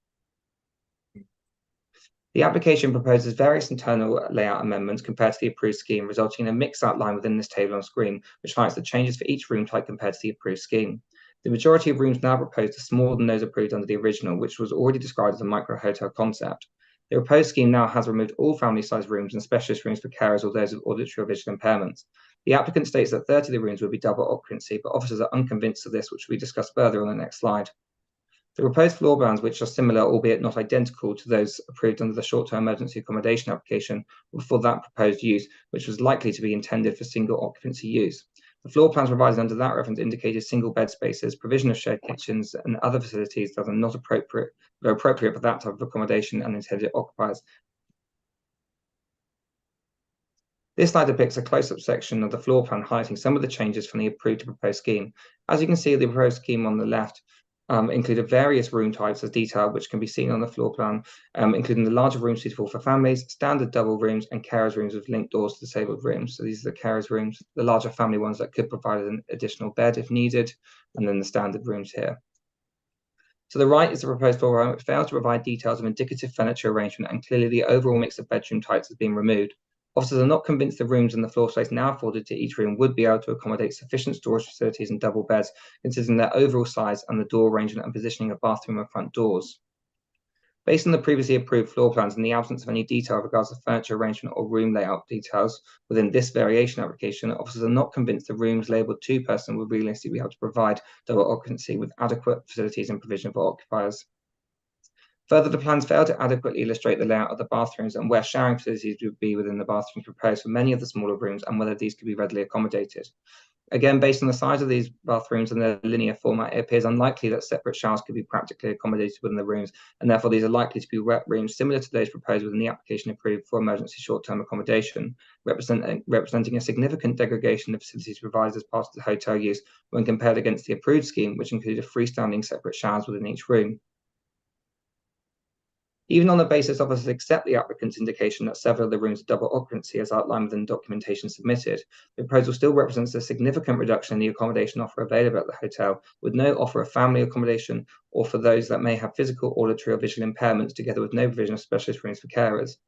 The application proposes various internal layout amendments compared to the approved scheme, resulting in a mixed outline within this table on screen, which highlights the changes for each room type compared to the approved scheme. The majority of rooms now proposed are smaller than those approved under the original, which was already described as a micro-hotel concept. The proposed scheme now has removed all family-sized rooms and specialist rooms for carers or those with auditory or visual impairments. The applicant states that 30 of the rooms would be double occupancy, but officers are unconvinced of this, which will be discussed further on the next slide. The proposed floor plans, which are similar, albeit not identical to those approved under the short-term emergency accommodation application, were for that proposed use, which was likely to be intended for single occupancy use. The floor plans provided under that reference indicated single bed spaces, provision of shared kitchens, and other facilities that are not appropriate for that type of accommodation and intended occupiers. This slide depicts a close-up section of the floor plan highlighting some of the changes from the approved to proposed scheme. As you can see, the proposed scheme on the left included various room types as detailed, which can be seen on the floor plan, including the larger rooms suitable for families, standard double rooms, and carers rooms with linked doors to disabled rooms. So these are the carers rooms, the larger family ones that could provide an additional bed if needed, and then the standard rooms here. To the right is the proposed floor plan, which fails to provide details of indicative furniture arrangement, and clearly the overall mix of bedroom types has been removed. Officers are not convinced the rooms and the floor space now afforded to each room would be able to accommodate sufficient storage facilities and double beds, considering their overall size and the door arrangement and positioning of bathroom and front doors. Based on the previously approved floor plans and the absence of any detail regards to furniture arrangement or room layout details within this variation application, officers are not convinced the rooms labelled two-person would realistically be able to provide double occupancy with adequate facilities and provision for occupiers. Further, the plans fail to adequately illustrate the layout of the bathrooms and where showering facilities would be within the bathrooms proposed for many of the smaller rooms and whether these could be readily accommodated. Again, based on the size of these bathrooms and their linear format, it appears unlikely that separate showers could be practically accommodated within the rooms, and therefore these are likely to be wet rooms similar to those proposed within the application approved for emergency short-term accommodation, representing a significant degradation of facilities provided as part of the hotel use when compared against the approved scheme, which included freestanding separate showers within each room. Even on the basis officers accept the applicant's indication that several of the rooms are double occupancy as outlined within the documentation submitted, the proposal still represents a significant reduction in the accommodation offer available at the hotel, with no offer of family accommodation or for those that may have physical, auditory or visual impairments, together with no provision of specialist rooms for carers.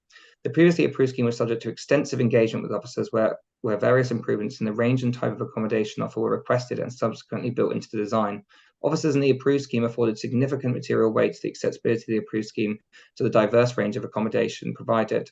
The previously approved scheme was subject to extensive engagement with officers where various improvements in the range and type of accommodation offer were requested and subsequently built into the design. Officers in the approved scheme afforded significant material weight to the accessibility of the approved scheme to the diverse range of accommodation provided.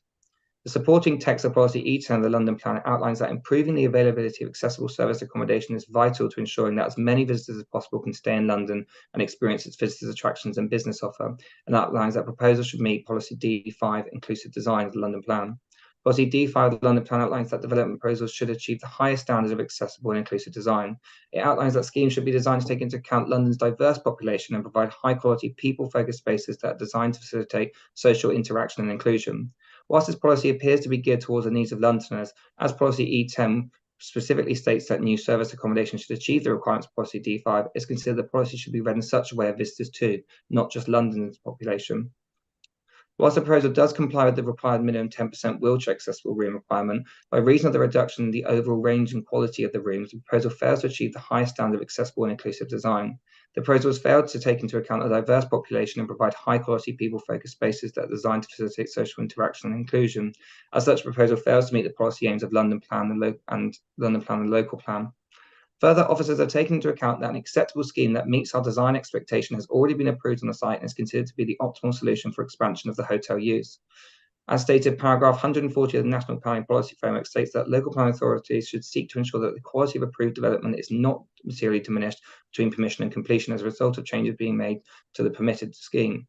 The supporting text of policy E10 of the London Plan outlines that improving the availability of accessible service accommodation is vital to ensuring that as many visitors as possible can stay in London and experience its visitors' attractions and business offer, and outlines that proposals should meet policy D5, inclusive design of the London Plan. Policy D5 of the London Plan outlines that development proposals should achieve the highest standards of accessible and inclusive design. It outlines that schemes should be designed to take into account London's diverse population and provide high-quality, people-focused spaces that are designed to facilitate social interaction and inclusion. Whilst this policy appears to be geared towards the needs of Londoners, as policy E10 specifically states that new service accommodation should achieve the requirements of policy D5, it's considered the policy should be read in such a way of visitors too, not just London's population. Whilst the proposal does comply with the required minimum 10% wheelchair accessible room requirement, by reason of the reduction in the overall range and quality of the rooms, the proposal fails to achieve the highest standard of accessible and inclusive design. The proposal has failed to take into account a diverse population and provide high-quality, people-focused spaces that are designed to facilitate social interaction and inclusion. As such, the proposal fails to meet the policy aims of London Plan and London Plan and Local Plan. Further, officers are taking into account that an acceptable scheme that meets our design expectation has already been approved on the site and is considered to be the optimal solution for expansion of the hotel use. As stated, paragraph 140 of the National Planning Policy Framework states that local planning authorities should seek to ensure that the quality of approved development is not materially diminished between permission and completion as a result of changes being made to the permitted scheme.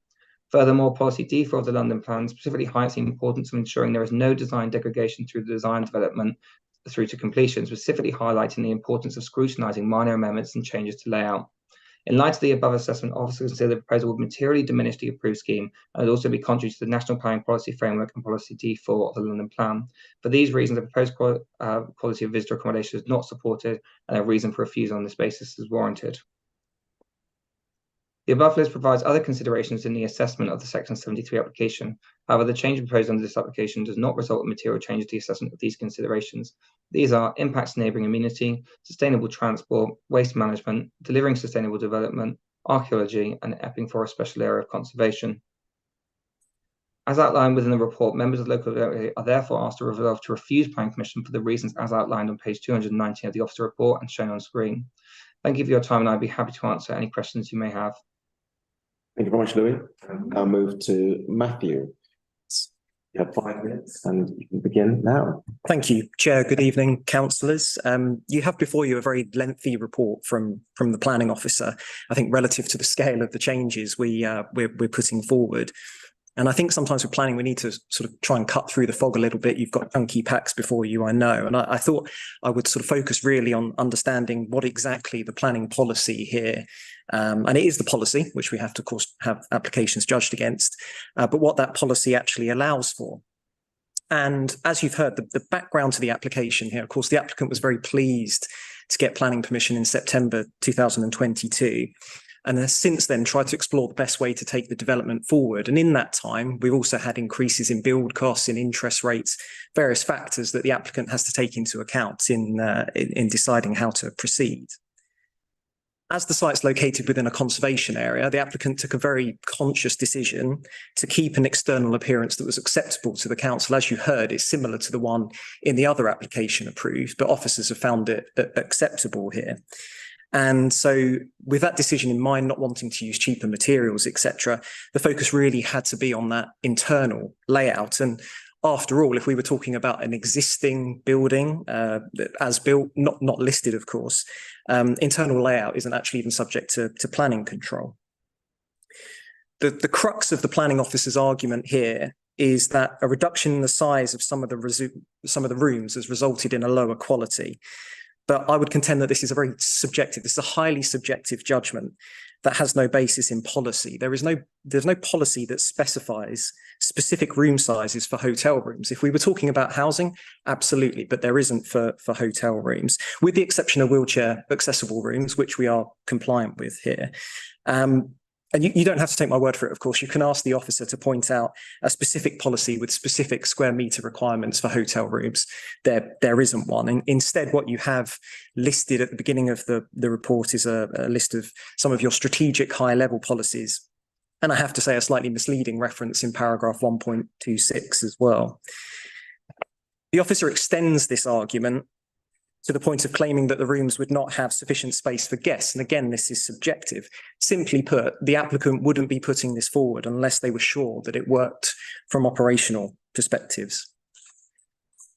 Furthermore, policy D4 of the London Plan specifically highlights the importance of ensuring there is no design degradation through the design development through to completion, specifically highlighting the importance of scrutinising minor amendments and changes to layout. In light of the above assessment, officers consider the proposal would materially diminish the approved scheme and would also be contrary to the National Planning Policy Framework and Policy D4 of the London Plan. For these reasons, the proposed quality of visitor accommodation is not supported, and a reason for refusal on this basis is warranted. The above list provides other considerations in the assessment of the Section 73 application. However, the change proposed under this application does not result in material change to the assessment of these considerations. These are impacts to neighbouring amenity, sustainable transport, waste management, delivering sustainable development, archaeology, and Epping Forest Special Area of Conservation. As outlined within the report, members of the local area are therefore asked to resolve to refuse planning permission for the reasons as outlined on page 219 of the officer report and shown on screen. Thank you for your time, and I'd be happy to answer any questions you may have. Thank you very much, Louis. I'll move to Matthew. You have 5 minutes and you can begin now. Thank you, Chair. Good evening, councillors. You have before you a very lengthy report from the planning officer, I think relative to the scale of the changes we're putting forward. And I think sometimes with planning, we need to sort of try and cut through the fog a little bit. You've got chunky packs before you, I know. And I thought I would sort of focus really on understanding what exactly the planning policy here, and it is the policy, which we have to, of course, have applications judged against, but what that policy actually allows for. And as you've heard, the background to the application here, of course, the applicant was very pleased to get planning permission in September 2022. And has since then tried to explore the best way to take the development forward. And in that time, we've also had increases in build costs, in interest rates, various factors that the applicant has to take into account in deciding how to proceed. As the site's located within a conservation area, the applicant took a very conscious decision to keep an external appearance that was acceptable to the council. As you heard, it's similar to the one in the other application approved, but officers have found it acceptable here. And so with that decision in mind, not wanting to use cheaper materials, etc., the focus really had to be on that internal layout. And after all, if we were talking about an existing building as built, not listed, of course, internal layout isn't actually even subject to planning control. The crux of the planning officer's argument here is that a reduction in the size of some of the rooms has resulted in a lower quality. But I would contend that this is this is a highly subjective judgment that has no basis in policy. There's no policy that specifies specific room sizes for hotel rooms. If we were talking about housing, absolutely, but there isn't for hotel rooms, with the exception of wheelchair accessible rooms, which we are compliant with here. And you don't have to take my word for it, of course. You can ask the officer to point out a specific policy with specific square metre requirements for hotel rooms. There isn't one. And instead, what you have listed at the beginning of the report is a list of some of your strategic high-level policies. And I have to say a slightly misleading reference in paragraph 1.26 as well. The officer extends this argument to the point of claiming that the rooms would not have sufficient space for guests. And again, this is subjective. Simply put, the applicant wouldn't be putting this forward unless they were sure that it worked from operational perspectives.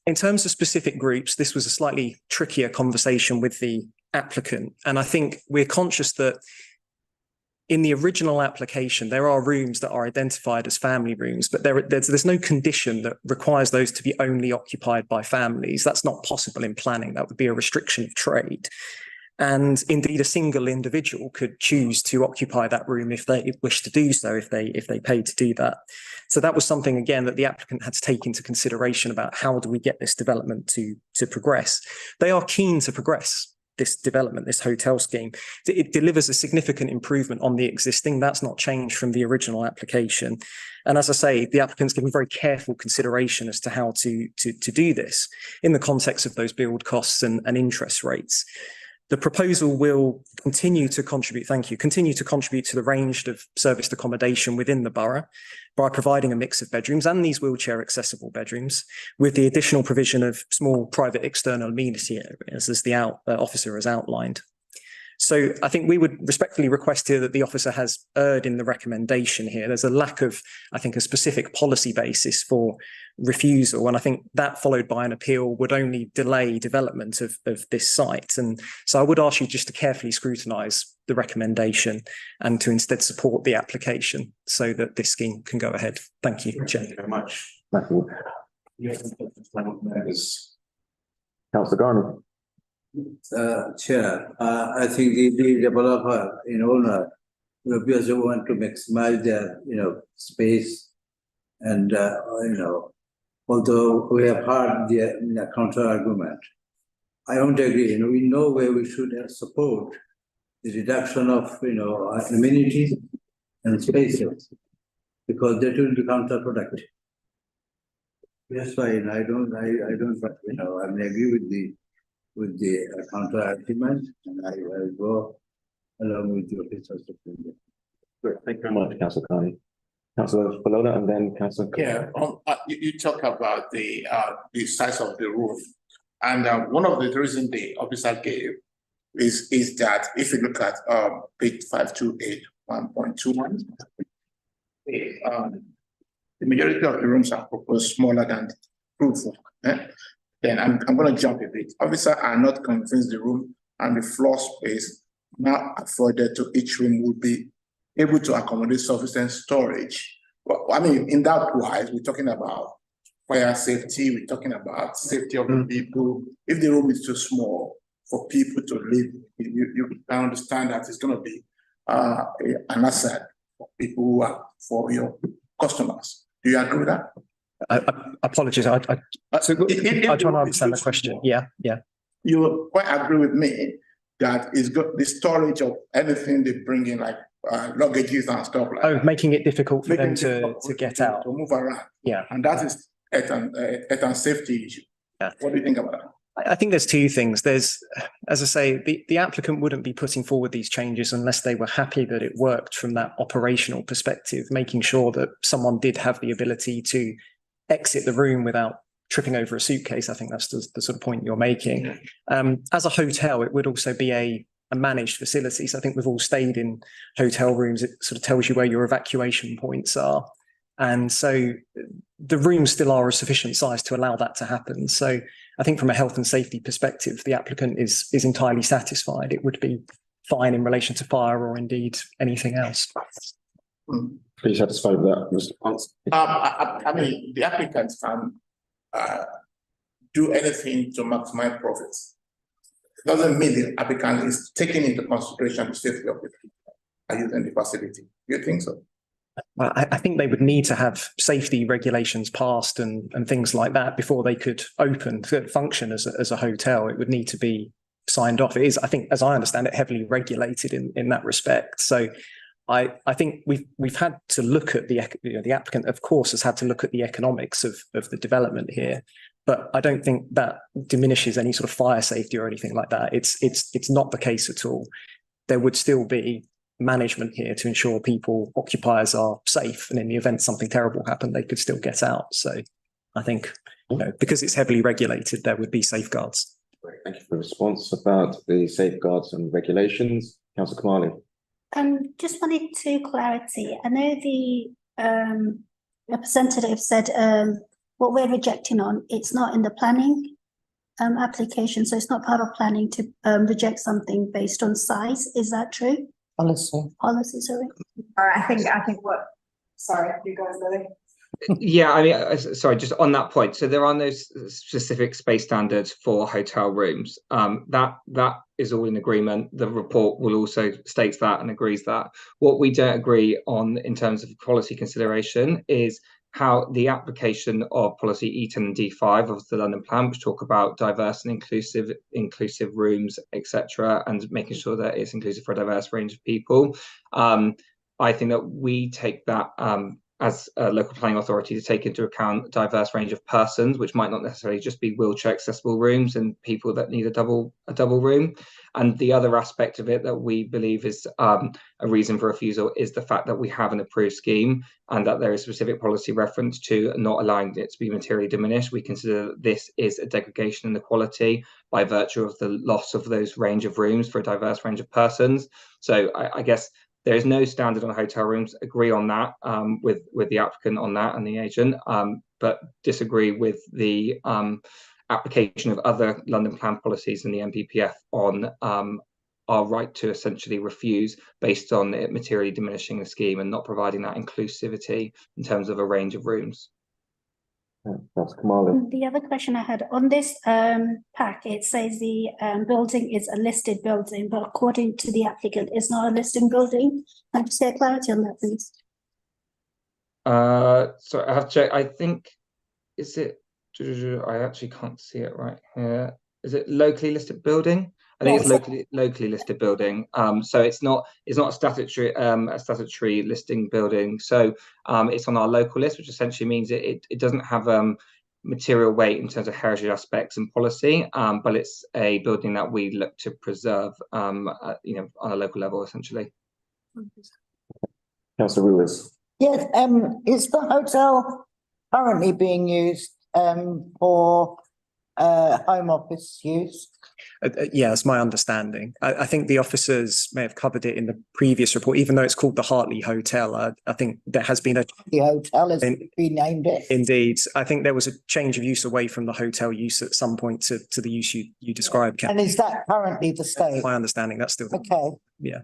In terms of specific groups, this was a slightly trickier conversation with the applicant. And I think we're conscious that in the original application, there are rooms that are identified as family rooms, but there's no condition that requires those to be only occupied by families. That's not possible in planning. That would be a restriction of trade. And indeed, a single individual could choose to occupy that room if they wish to do so, if they pay to do that. So that was something, again, that the applicant had to take into consideration about how do we get this development to progress. They are keen to progress this development, this hotel scheme. It delivers a significant improvement on the existing. That's not changed from the original application. And as I say, the applicant's given very careful consideration as to how to do this in the context of those build costs and interest rates. The proposal will continue to contribute to the range of serviced accommodation within the borough by providing a mix of bedrooms and these wheelchair accessible bedrooms with the additional provision of small private external amenity areas as the officer has outlined. So I think we would respectfully request here that the officer has erred in the recommendation here. There's a lack of, I think, a specific policy basis for refusal. And I think that followed by an appeal would only delay development of this site. And so I would ask you just to carefully scrutinise the recommendation and to instead support the application so that this scheme can go ahead. Thank you, Chair. Thank you very much, Matthew. Councillor Garner. Chair, I think the developer, owner, obviously want to maximize their, space, and although we have heard the counter argument, I don't agree. We know where we should support the reduction of, amenities and spaces, because that will be counterproductive. That's why I don't, I agree with the counter argument, and I will go along with the officers. Great, thank you very much, Councillor Carney. Councillor Falona and then Councillor. Yeah, you talk about the size of the roof, and one of the reasons the officer gave is that if you look at page 528 1.21, the majority of the rooms are proposed smaller than the roof. Then I'm going to jump a bit. Officers are not convinced the room and the floor space now afforded to each room would be able to accommodate sufficient storage. Well, I mean, in that wise, we're talking about fire safety, we're talking about safety of the people. If the room is too small for people to live, you can understand that it's going to be an asset for people who are for your customers. Do you agree with that? Apologies. I try to understand the question. Yeah. You quite agree with me that it's got the storage of anything they bring in, like luggages and stuff like that. Making it difficult for them to get out. To move around. Yeah. And that is health and safety issue. Yeah. What do you think about that? I think there's two things. There's, as I say, the applicant wouldn't be putting forward these changes unless they were happy that it worked from that operational perspective, making sure that someone did have the ability to exit the room without tripping over a suitcase. I think that's the sort of point you're making. As a hotel, it would also be a managed facility. So I think we've all stayed in hotel rooms. It sort of tells you where your evacuation points are. And so the rooms still are a sufficient size to allow that to happen. So I think from a health and safety perspective, the applicant is entirely satisfied. It would be fine in relation to fire or indeed anything else. Please satisfied with that response. I mean, the applicants can do anything to maximize profits. It doesn't mean the applicant is taking into consideration the safety of the people and using the facility. Do you think so? Well, I think they would need to have safety regulations passed and things like that before they could open, function as a hotel. It would need to be signed off. It is, I think, as I understand it, heavily regulated in that respect. So I think we've had to look at the applicant, of course, has had to look at the economics of the development here. But I don't think that diminishes any sort of fire safety or anything like that. It's not the case at all. There would still be management here to ensure occupiers are safe, and in the event something terrible happened, they could still get out. So I think, because it's heavily regulated, there would be safeguards. Great. Thank you for the response about the safeguards and regulations. Councillor Kamali. Just wanted to clarity. I know the representative said what we're rejecting on, it's not in the planning application, so it's not part of planning to reject something based on size. Is that true? Policy, sorry. I think what, sorry, you guys, Lily. Yeah, I mean, sorry, just on that point. So there are no specific space standards for hotel rooms. That is all in agreement. The report will also state that and agrees that. What we don't agree on in terms of policy consideration is how the application of policy E10 and D5 of the London Plan, which talk about diverse and inclusive rooms, etc., and making sure that it's inclusive for a diverse range of people. I think that we take that as a local planning authority to take into account a diverse range of persons, which might not necessarily just be wheelchair accessible rooms and people that need a double room. And the other aspect of it that we believe is a reason for refusal is the fact that we have an approved scheme and that there is specific policy reference to not allowing it to be materially diminished. We consider that this is a degradation in the quality by virtue of the loss of those range of rooms for a diverse range of persons. So I guess there is no standard on hotel rooms. Agree on that with the applicant on that and the agent, but disagree with the application of other London Plan policies and the NPPF on our right to essentially refuse based on it materially diminishing the scheme and not providing that inclusivity in terms of a range of rooms. That's Kamala. The other question I had on this pack, it says the building is a listed building, but according to the applicant, it's not a listed building. Can I just get clarity on that, please? So I have to check. I think, is it? I actually can't see it right here. Is it locally listed building? I think it's locally listed building. So it's not a statutory listing building. So it's on our local list, which essentially means it doesn't have material weight in terms of heritage aspects and policy, but it's a building that we look to preserve, on a local level, essentially. Councillor Ruiz. Yes, is the hotel currently being used for home office use? Yeah, that's my understanding. I think the officers may have covered it in the previous report, even though it's called the Hartley Hotel. I think there has been The hotel has renamed it. Indeed. I think there was a change of use away from the hotel use at some point to the use you described, Ken. And is that currently the state? My understanding, that's still. Okay. Yeah.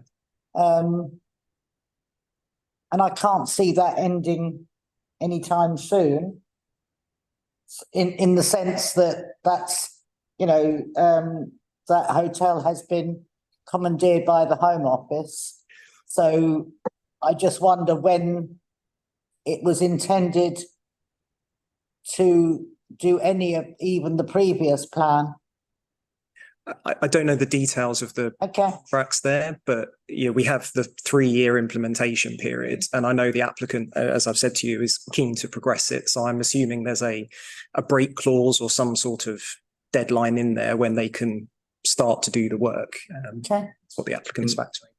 And I can't see that ending anytime soon. In the sense that that's, you know, that hotel has been commandeered by the Home Office. So I just wonder when it was intended to do any of even the previous plan. I don't know the details of the tracks there, but we have the 3-year implementation period, and I know the applicant, as I've said to you, is keen to progress it. So I'm assuming there's a break clause or some sort of deadline in there when they can start to do the work. That's what the applicant's factoring.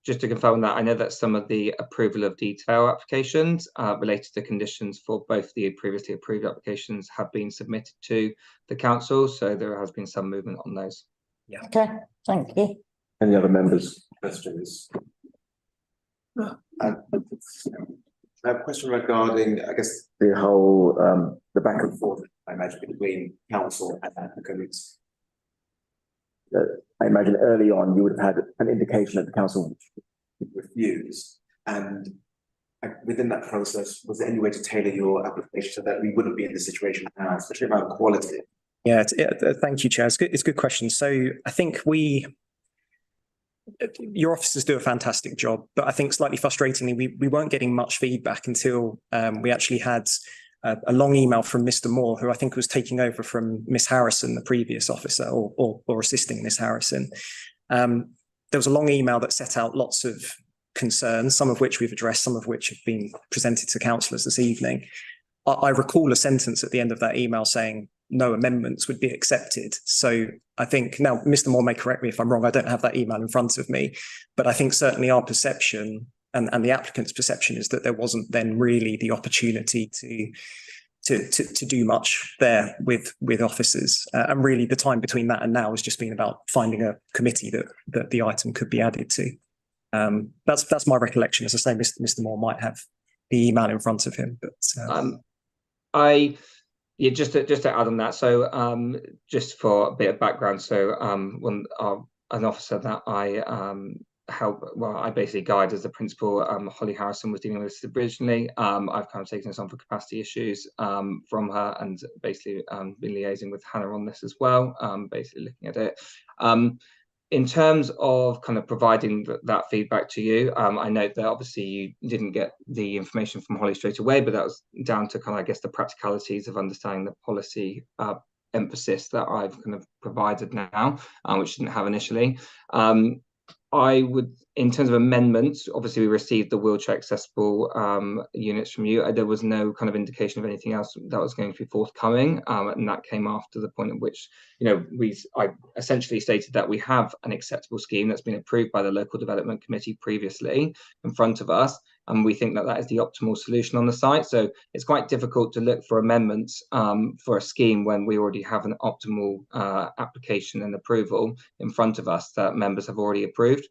Just to confirm that, I know that some of the approval of detail applications related to conditions for both the previously approved applications have been submitted to the council. So there has been some movement on those. Yeah. Okay, thank you. Any other members' questions? I have a question regarding, I guess, the whole, the back and forth, I imagine, between council and applicants. I imagine early on you would have had an indication that the council would refuse. And within that process, was there any way to tailor your application so that we wouldn't be in this situation now, especially around quality? Yeah, thank you, Chair. It's a good question. So I think your officers do a fantastic job, but I think slightly frustratingly, we weren't getting much feedback until we actually had a long email from Mr. Moore, who I think was taking over from Miss Harrison, the previous officer, or assisting Miss Harrison. There was a long email that set out lots of concerns, some of which we've addressed, some of which have been presented to councillors this evening. I recall a sentence at the end of that email saying no amendments would be accepted. So I think, now Mr. Moore may correct me if I'm wrong, I don't have that email in front of me, but I think certainly our perception and the applicant's perception is that there wasn't then really the opportunity to do much there with officers. And really the time between that and now has just been about finding a committee that the item could be added to. That's my recollection. As I say, Mr. Moore might have the email in front of him, but just to add on that. So just for a bit of background, so when an officer that I basically guide as the principal, Holly Harrison, was dealing with this originally. I've kind of taken this on for capacity issues from her, and basically been liaising with Hannah on this as well, basically looking at it. In terms of kind of providing that feedback to you, I note that obviously you didn't get the information from Holly straight away, but that was down to kind of, I guess, the practicalities of understanding the policy emphasis that I've kind of provided now, which didn't have initially. I would, in terms of amendments, obviously we received the wheelchair accessible units from you. There was no kind of indication of anything else that was going to be forthcoming, and that came after the point at which, I essentially stated that we have an acceptable scheme that's been approved by the local development committee previously in front of us, and we think that that is the optimal solution on the site. So it's quite difficult to look for amendments for a scheme when we already have an optimal application and approval in front of us that members have already approved,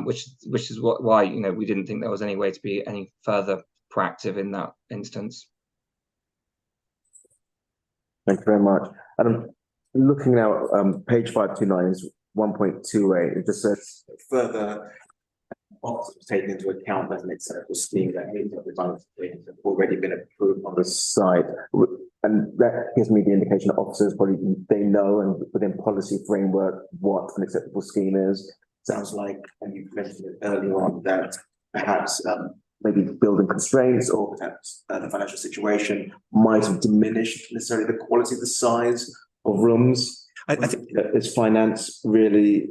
which is why we didn't think there was any way to be any further proactive in that instance. Thank you very much. And I'm looking now, page 529 is 1.28. It just says further officers taken into account as an acceptable scheme that means that the funds have already been approved on the site. And that gives me the indication that officers probably, they know and within policy framework what an acceptable scheme is. Sounds like, and you mentioned it earlier on, that perhaps maybe building constraints or perhaps the financial situation might have diminished necessarily the quality of the size of rooms. I think that is finance really,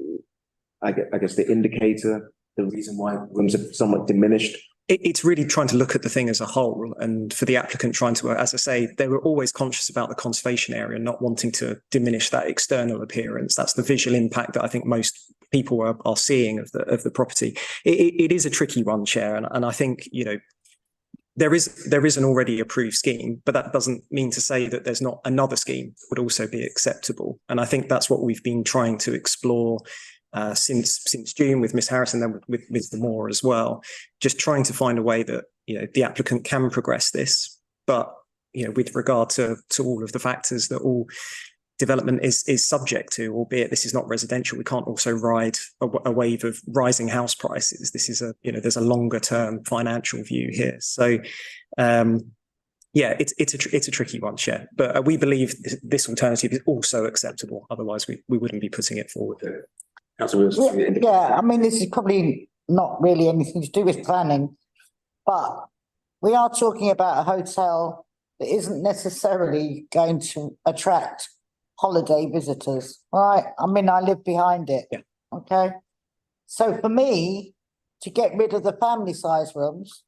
I guess, the indicator, the reason why rooms have somewhat diminished. It's really trying to look at the thing as a whole, and for the applicant trying to, as I say, they were always conscious about the conservation area, not wanting to diminish that external appearance. That's the visual impact that I think most people are seeing of the property. It is a tricky one, Chair, and I think there is an already approved scheme, but that doesn't mean to say that there's not another scheme that would also be acceptable. And I think that's what we've been trying to explore since June with Ms. Harris and then with Mr. Moore as well, just trying to find a way that the applicant can progress this, but with regard to all of the factors that all development is subject to, albeit this is not residential. We can't also ride a wave of rising house prices. This is there's a longer term financial view here. So it's a tricky one, Chair, but we believe this alternative is also acceptable. Otherwise we wouldn't be putting it forward. Yeah, I mean, this is probably not really anything to do with planning, but we are talking about a hotel that isn't necessarily going to attract holiday visitors, right? I mean, I live behind it. Yeah. Okay. So for me, to get rid of the family size rooms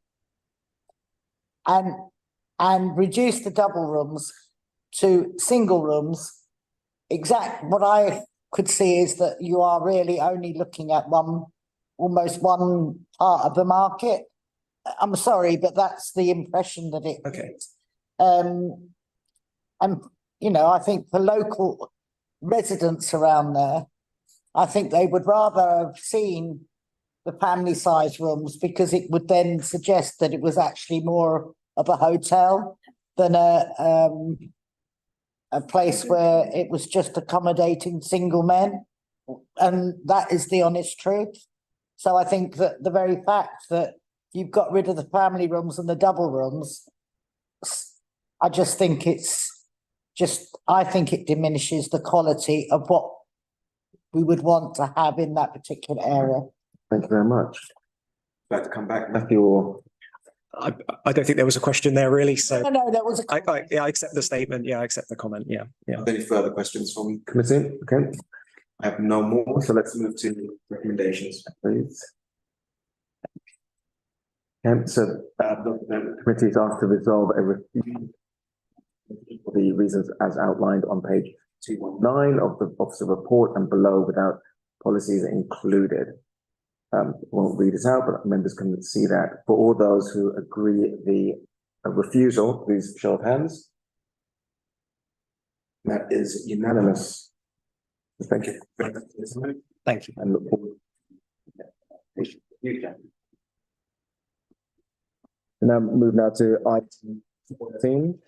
and reduce the double rooms to single rooms, what I could see is that you are really only looking at almost one part of the market. I'm sorry, but that's the impression that it gives. And I think for local residents around there, I think they would rather have seen the family size rooms, because it would then suggest that it was actually more of a hotel than a place where it was just accommodating single men. And that is the honest truth. So I think that the very fact that you've got rid of the family rooms and the double rooms, I just think I think it diminishes the quality of what we would want to have in that particular area. Thank you very much. I'd like to come back, Matthew, or I don't think there was a question there really. So no, there was a I accept the statement. Yeah, I accept the comment. Yeah. Any further questions from committee? Okay. I have no more, so let's move to recommendations, please. So the committee is asked to resolve a review for the reasons as outlined on page 219 of the officer report and below, without policies included. Won't read it out, but members can see that. For all those who agree the refusal, please show of hands. That is unanimous. Thank you. Thank you. And look forward. Now move to item 14.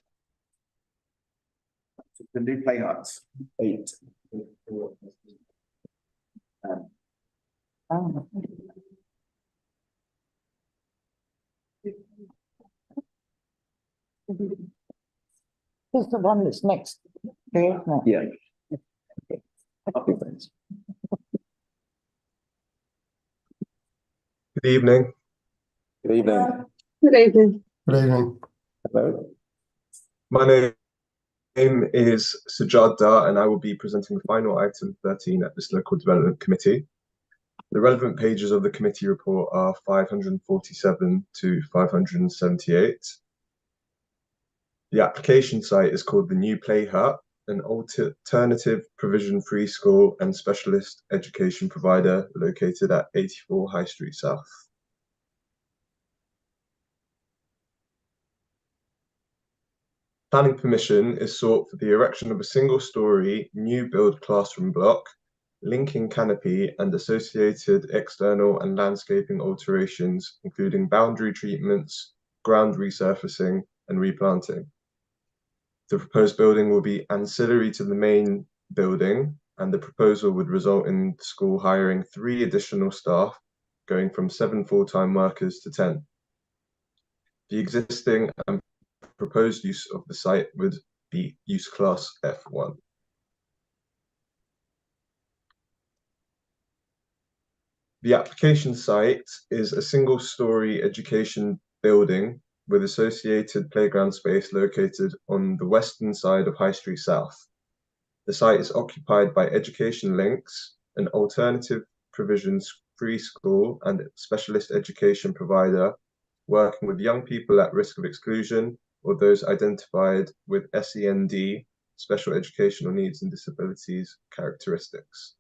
The new play huts, 8. Here's the one that's next to it, isn't it? Yeah. Good evening. Good evening. Good evening. Good evening. Hello. My name is Sajad Dar, and I will be presenting the final item 13 at this local development committee. The relevant pages of the committee report are 547 to 578. The application site is called the New Play Hut, an alternative provision free school and specialist education provider located at 84 High Street South. Planning permission is sought for the erection of a single-storey new build classroom block, linking canopy and associated external and landscaping alterations, including boundary treatments, ground resurfacing, and replanting. The proposed building will be ancillary to the main building, and the proposal would result in the school hiring 3 additional staff, going from 7 full-time workers to 10. The existing and proposed use of the site would be use class F1. The application site is a single-storey education building with associated playground space located on the western side of High Street South. The site is occupied by Education Links, an alternative provisions free school and specialist education provider working with young people at risk of exclusion or those identified with SEND, special educational needs and disabilities characteristics.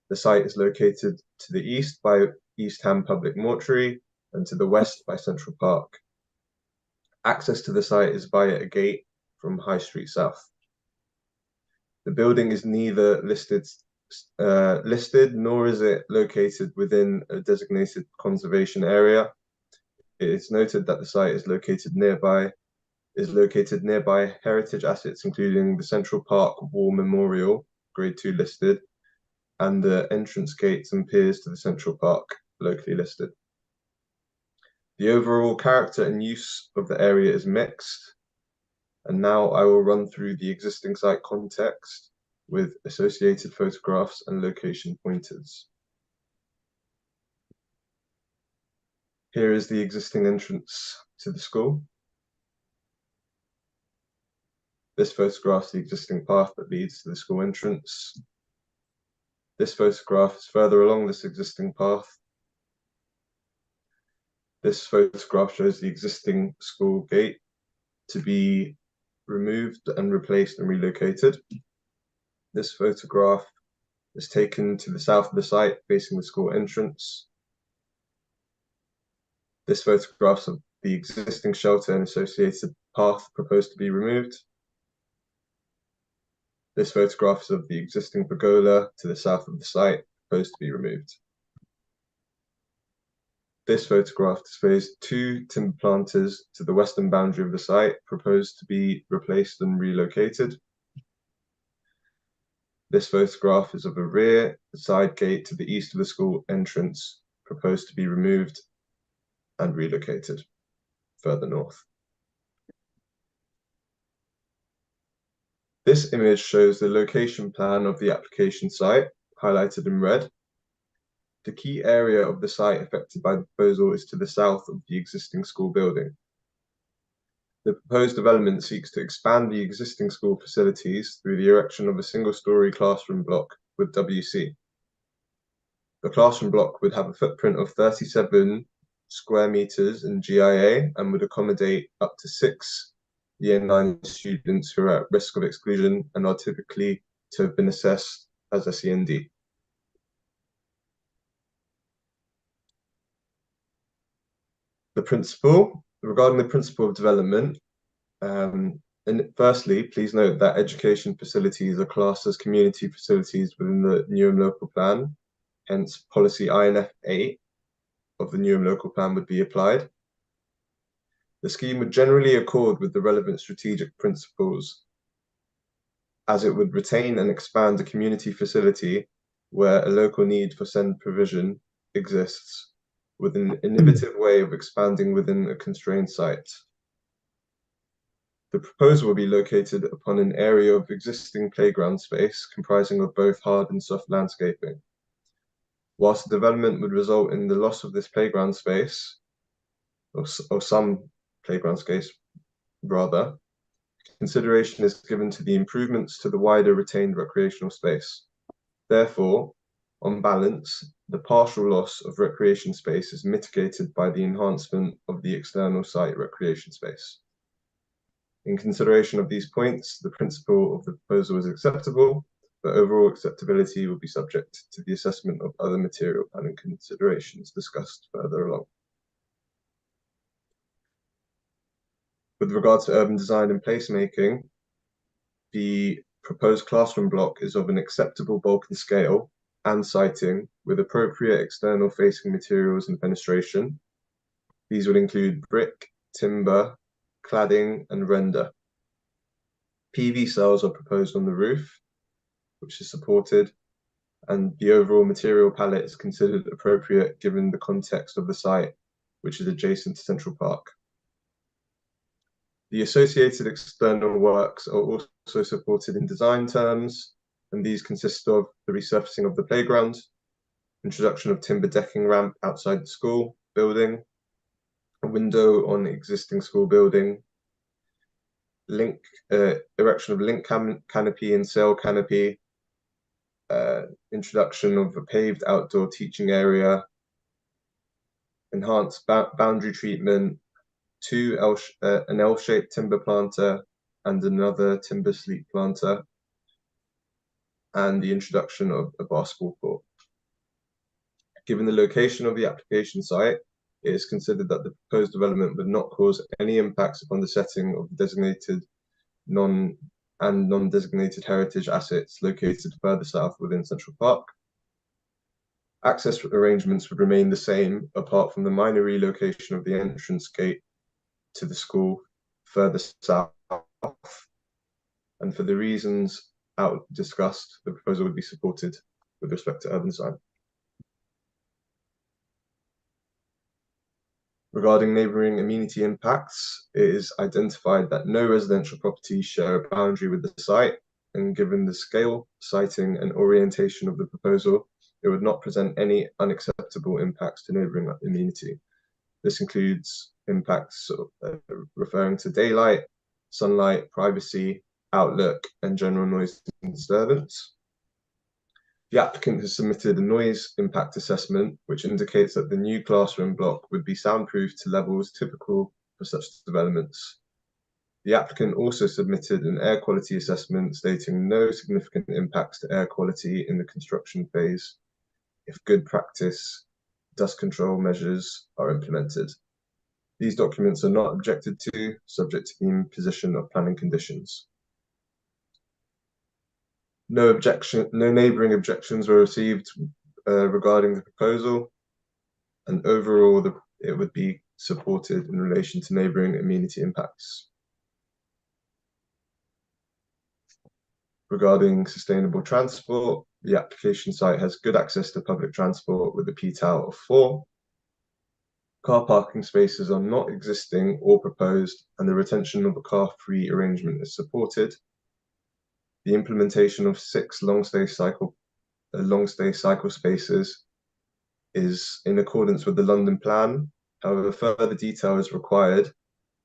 The site is located to the east by East Ham Public Mortuary and to the west by Central Park. Access to the site is via a gate from High Street South. The building is neither listed nor is it located within a designated conservation area. It is noted that the site is located nearby heritage assets, including the Central Park War Memorial, Grade 2 listed, and the entrance gates and piers to the Central Park, locally listed. The overall character and use of the area is mixed. And now I will run through the existing site context with associated photographs and location pointers. Here is the existing entrance to the school. This photographs the existing path that leads to the school entrance. This photograph is further along this existing path. This photograph shows the existing school gate to be removed and replaced and relocated. This photograph is taken to the south of the site, facing the school entrance. This photographs of the existing shelter and associated path proposed to be removed. This photograph is of the existing pergola to the south of the site, proposed to be removed. This photograph displays 2 timber planters to the western boundary of the site, proposed to be replaced and relocated. This photograph is of a rear side gate to the east of the school entrance, proposed to be removed and relocated further north. This image shows the location plan of the application site, highlighted in red. The key area of the site affected by the proposal is to the south of the existing school building. The proposed development seeks to expand the existing school facilities through the erection of a single-story classroom block with WC. The classroom block would have a footprint of 37 square meters in GIA and would accommodate up to 6 Year 9 students who are at risk of exclusion and are typically to have been assessed as SEND. Regarding the principle of development, firstly, please note that education facilities are classed as community facilities within the Newham Local Plan, hence policy INF 8 of the Newham Local Plan would be applied. The scheme would generally accord with the relevant strategic principles, as it would retain and expand a community facility where a local need for SEND provision exists, with an innovative way of expanding within a constrained site. The proposal will be located upon an area of existing playground space comprising of both hard and soft landscaping. Whilst the development would result in the loss of this playground space, or some playground space rather, consideration is given to the improvements to the wider retained recreational space. Therefore, on balance, the partial loss of recreation space is mitigated by the enhancement of the external site recreation space. In consideration of these points, the principle of the proposal is acceptable, but overall acceptability will be subject to the assessment of other material planning considerations discussed further along. With regard to urban design and placemaking, the proposed classroom block is of an acceptable bulk and scale and siting with appropriate external facing materials and fenestration. These would include brick, timber, cladding, and render. PV cells are proposed on the roof, which is supported, and the overall material palette is considered appropriate given the context of the site, which is adjacent to Central Park. The associated external works are also supported in design terms, and these consist of the resurfacing of the playground, introduction of timber decking ramp outside the school building, a window on existing school building, erection of link canopy and sail canopy, introduction of a paved outdoor teaching area, enhanced boundary treatment, an L-shaped timber planter and another timber sleep planter, and the introduction of a basketball court. Given the location of the application site, it is considered that the proposed development would not cause any impacts upon the setting of designated non-designated heritage assets located further south within Central Park. Access arrangements would remain the same, apart from the minor relocation of the entrance gate to the school further south. And for the reasons discussed, the proposal would be supported with respect to urban design. Regarding neighbouring amenity impacts, it is identified that no residential properties share a boundary with the site, and given the scale, siting and orientation of the proposal, it would not present any unacceptable impacts to neighbouring amenity. This includes impacts referring to daylight, sunlight, privacy, outlook, and general noise and disturbance. The applicant has submitted a noise impact assessment, which indicates that the new classroom block would be soundproof to levels typical for such developments. The applicant also submitted an air quality assessment stating no significant impacts to air quality in the construction phase if good practice dust control measures are implemented. These documents are not objected to, subject to the imposition of planning conditions. No neighbouring objections were received regarding the proposal, and overall it would be supported in relation to neighbouring amenity impacts. Regarding sustainable transport, the application site has good access to public transport with a PTAL of 4. Car parking spaces are not existing or proposed, and the retention of a car-free arrangement is supported. The implementation of 6 long stay cycle spaces is in accordance with the London plan. However, further detail is required,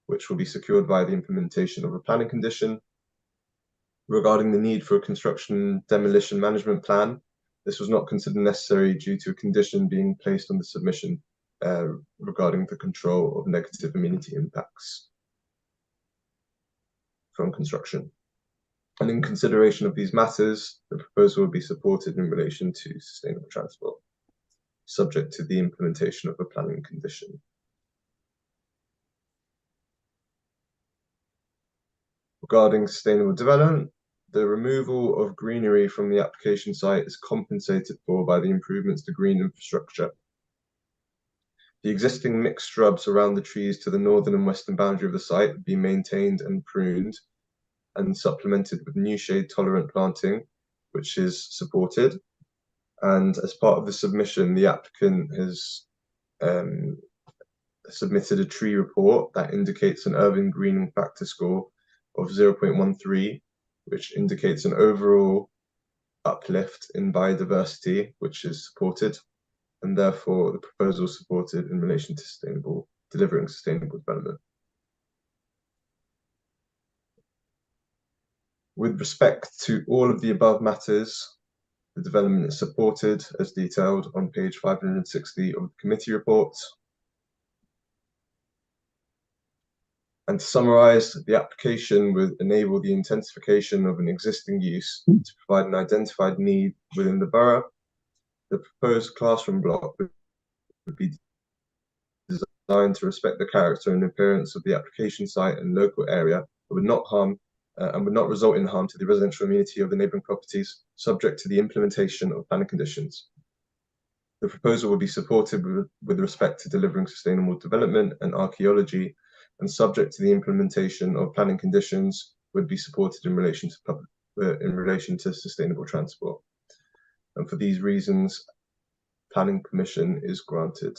which will be secured by the implementation of a planning condition. Regarding the need for a construction demolition management plan, this was not considered necessary due to a condition being placed on the submission regarding the control of negative amenity impacts from construction. And in consideration of these matters, the proposal will be supported in relation to sustainable transport, subject to the implementation of a planning condition. Regarding sustainable development, the removal of greenery from the application site is compensated for by the improvements to green infrastructure. The existing mixed shrubs around the trees to the northern and western boundary of the site will be maintained and pruned and supplemented with new shade tolerant planting, which is supported. And as part of the submission, the applicant has submitted a tree report that indicates an urban greening factor score of 0.13, which indicates an overall uplift in biodiversity, which is supported, and therefore the proposal is supported in relation to delivering sustainable development. With respect to all of the above matters, the development is supported as detailed on page 560 of the committee report. And to summarise, the application would enable the intensification of an existing use to provide an identified need within the borough. The proposed classroom block would be designed to respect the character and appearance of the application site and local area, but would not harm and would not result in harm to the residential amenity of the neighbouring properties, subject to the implementation of planning conditions. The proposal will be supported with respect to delivering sustainable development and archaeology, and subject to the implementation of planning conditions, would be supported in relation to sustainable transport. And for these reasons, planning permission is granted.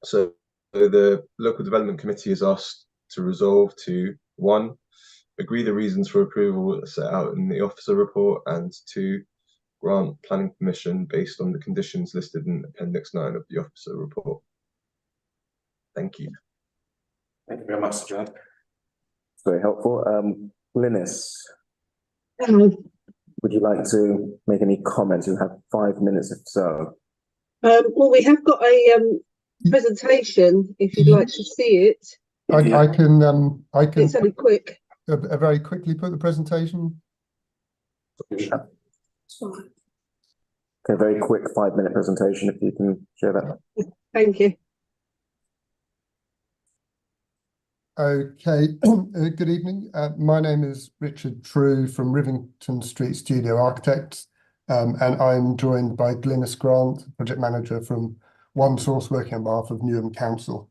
So the local development committee is asked to resolve to 1, agree the reasons for approval set out in the officer report, and 2, grant planning permission based on the conditions listed in Appendix 9 of the officer report. Thank you. Thank you very much, John. Very helpful. Linus, would you like to make any comments? You have 5 minutes if so. Well, we have got a presentation if you'd like to see it. I can It's only quick. Very quickly put the presentation. Okay, very quick 5-minute presentation if you can share that. Thank you. Okay, good evening. My name is Richard True from Rivington Street Studio Architects, and I'm joined by Glynis Grant, project manager from OneSource, working on behalf of Newham Council.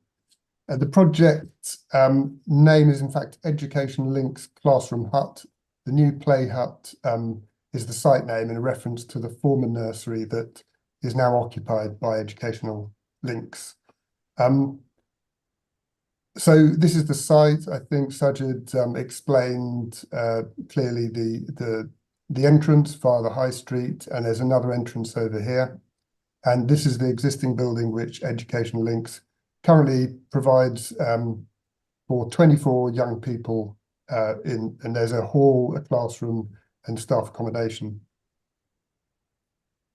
The project name is in fact Education Links Classroom Hut. The new play hut is the site name in reference to the former nursery that is now occupied by Educational Links. So this is the site. I think Sajid explained clearly the entrance via the High Street, and there's another entrance over here. And this is the existing building which Educational Links currently provides for 24 young people and there's a hall, a classroom and staff accommodation.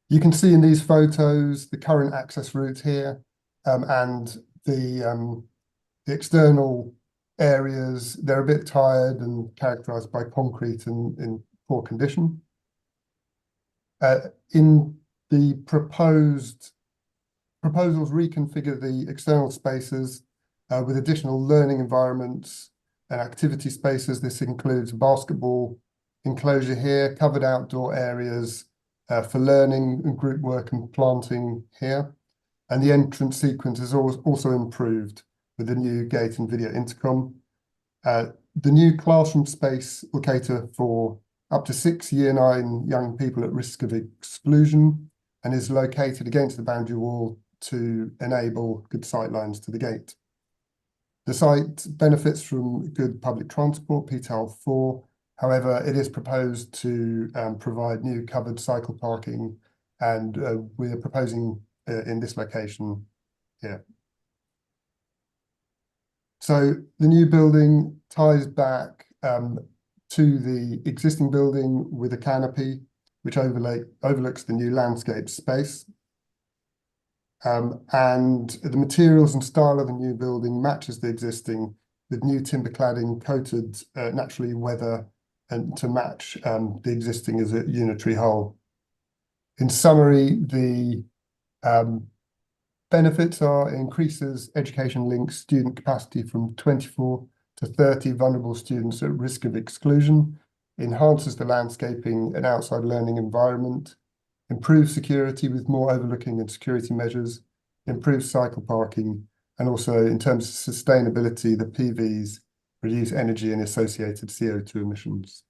You can see in these photos the current access route here and the external areas. They're a bit tired and characterized by concrete and in poor condition. In the proposals reconfigure the external spaces with additional learning environments and activity spaces. This includes basketball enclosure here, covered outdoor areas for learning and group work and planting here. And the entrance sequence is also improved with the new gate and video intercom. The new classroom space will cater for up to 6 Year 9 young people at risk of exclusion and is located against the boundary wall to enable good sight lines to the gate. The site benefits from good public transport, PTAL 4. However, it is proposed to provide new covered cycle parking, and we are proposing in this location here. So the new building ties back to the existing building with a canopy which overlooks the new landscape space. And the materials and style of the new building matches the existing with new timber cladding coated naturally weather and to match the existing as a unitary whole. In summary, the benefits are increases Education Links student capacity from 24 to 30 vulnerable students at risk of exclusion, enhances the landscaping and outside learning environment, improves security with more overlooking and security measures, improves cycle parking, and also in terms of sustainability, the PVs reduce energy and associated CO2 emissions.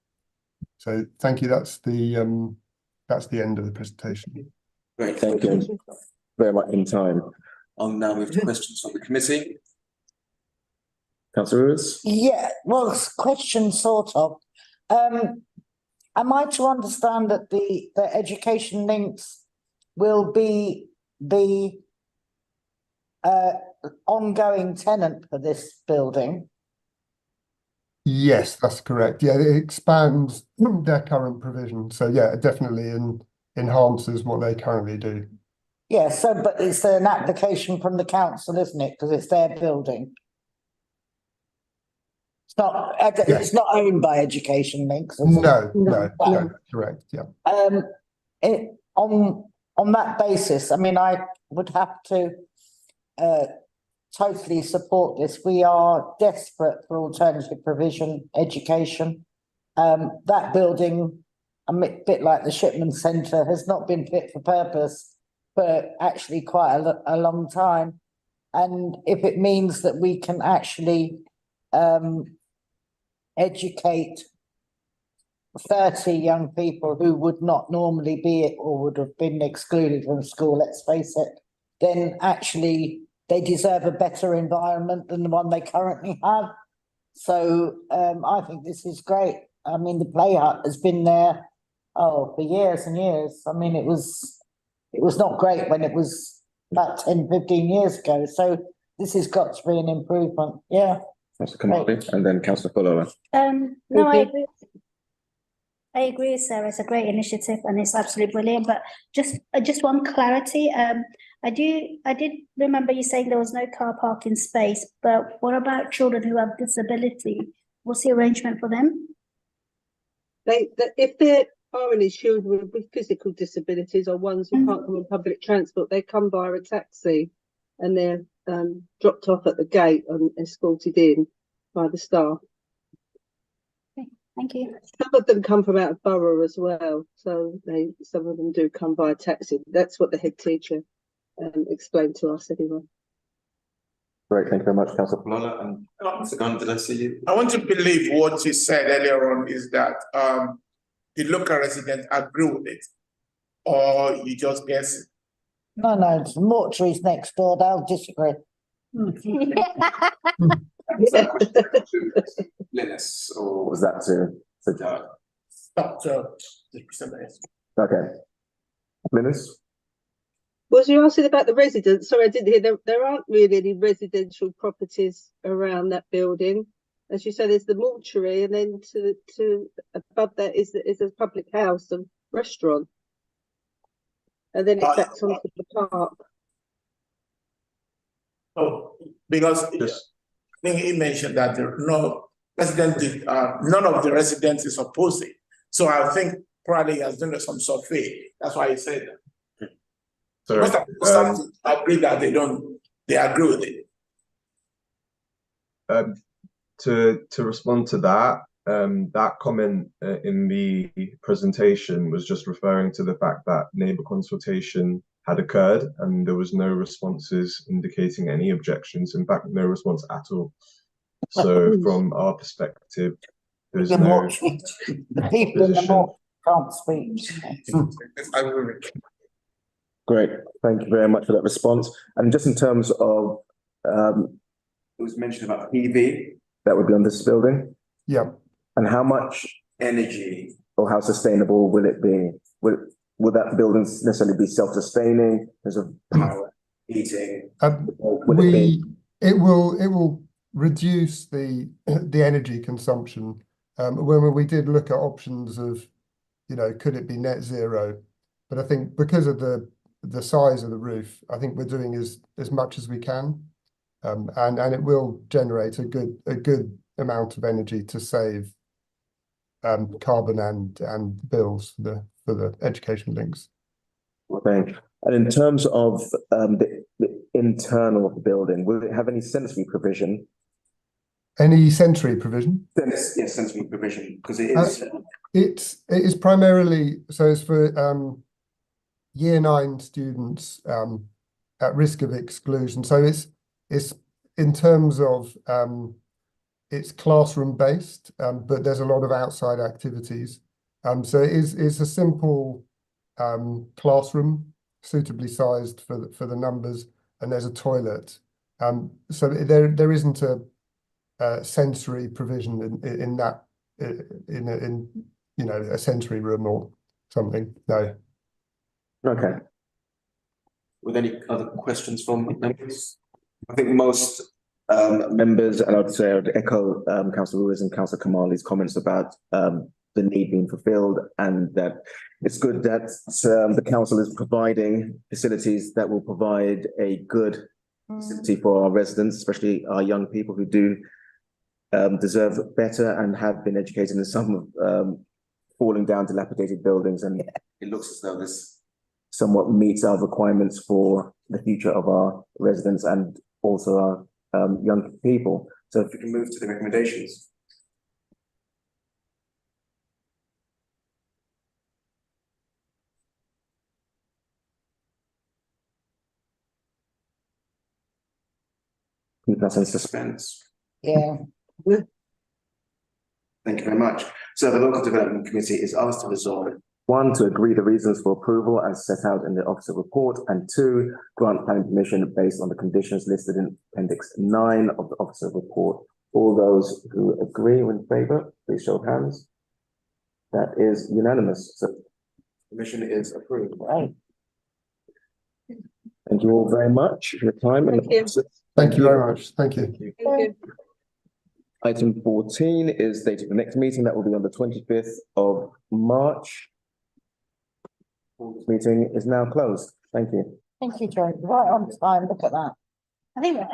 So thank you. That's the end of the presentation. Great, thank you. Very much in time. I'll now move to questions from the committee. Councillor Lewis? Yeah, well, question sort of. Am I to understand that the Education Links will be the ongoing tenant for this building? Yes, that's correct. Yeah, it expands their current provision. So yeah, it definitely enhances what they currently do. Yeah, so but it's an application from the council, isn't it? Because it's their building. It's not owned by Education Links. No, correct. Yeah. On that basis, I mean, I would have to totally support this. We are desperate for alternative provision education. That building, a bit like the Shipman Centre, has not been fit for purpose for actually quite a long time. And if it means that we can actually educate 30 young people who would not normally be or would have been excluded from school, let's face it, then actually they deserve a better environment than the one they currently have. So I think this is great. I mean, the play hut has been there for years and years. I mean, it was not great when it was about 10, 15 years ago. So this has got to be an improvement. Yeah. Councillor Kamali, and then Councillor Fuller. No, I agree, Sarah. It's a great initiative and it's absolutely brilliant. But just one clarity. I did remember you saying there was no car parking space, but what about children who have disability? What's the arrangement for them? If they're are any children with physical disabilities or ones who can't come on public transport, they come via a taxi and they're dropped off at the gate and escorted in by the staff. Thank you. Some of them come from out of borough as well, so some of them do come by taxi. That's what the head teacher explained to us anyway. Great, thank you very much, Councillor Lola and Mr. Gunn, did I see you? I want to believe what you said earlier on is that the local residents agree with it, or you just guess it. No, it's mortuaries next door, they'll disagree. Linus, or What was that to? Stop the presenters. Okay. Linus? Was you asking about the residents? Sorry, I didn't hear. There aren't really any residential properties around that building. As you said, there's the mortuary, and then to above that is a public house and restaurant. And then it backs onto the park. Oh, because I think he mentioned that there are no resident, none of the residents is opposing. So I think probably he has done some survey. That's why he said that. Sorry, I agree that they agree with it. To respond to that, that comment in the presentation was just referring to the fact that neighbour consultation had occurred and there was no responses indicating any objections. In fact, no response at all. So from our perspective, there's no the people in the north can't speak. Great, thank you very much for that response. And just in terms of, it was mentioned about PV, that would be on this building? Yeah. And how much energy or how sustainable will it be? Will that building necessarily be self-sustaining? There's a power, heating? It will reduce the energy consumption. When we did look at options of, could it be net zero? But I think because of the size of the roof, I think we're doing as much as we can, and it will generate a good amount of energy to save carbon and bills for the education links. Thanks. And in terms of the internal of the building, will it have any sensory provision? Any sensory provision? Yes, sensory provision, because it is. It is primarily, so it's for year 9 students at risk of exclusion. So it's in terms of it's classroom based, but there's a lot of outside activities. So it's a simple classroom, suitably sized for the numbers, and there's a toilet. So there isn't a sensory provision in that in a sensory room or something. No. Okay. With any other questions from members? I think most members, and I'd say I'd echo Councillor Ruiz and Councillor Kamali's comments about the need being fulfilled, and that it's good that the council is providing facilities that will provide a good facility for our residents, especially our young people who do deserve better and have been educated in some falling down dilapidated buildings, and it looks as though this somewhat meets our requirements for the future of our residents and also our young people. So if we can move to the recommendations. Keep us in suspense. Yeah. Thank you very much. So the Local Development Committee is asked to resolve: 1, to agree the reasons for approval as set out in the officer report, and 2, grant planning permission based on the conditions listed in Appendix 9 of the officer report. All those who agree or in favour, please show of hands. That is unanimous. So permission is approved. Right. Thank you all very much for your time. Thank you very much. Thank you. Thank you. Item 14 is dated for the next meeting. That will be on the 25th of March. This meeting is now closed. Thank you. Thank you, Joe. Right on time. Look at that. I think we're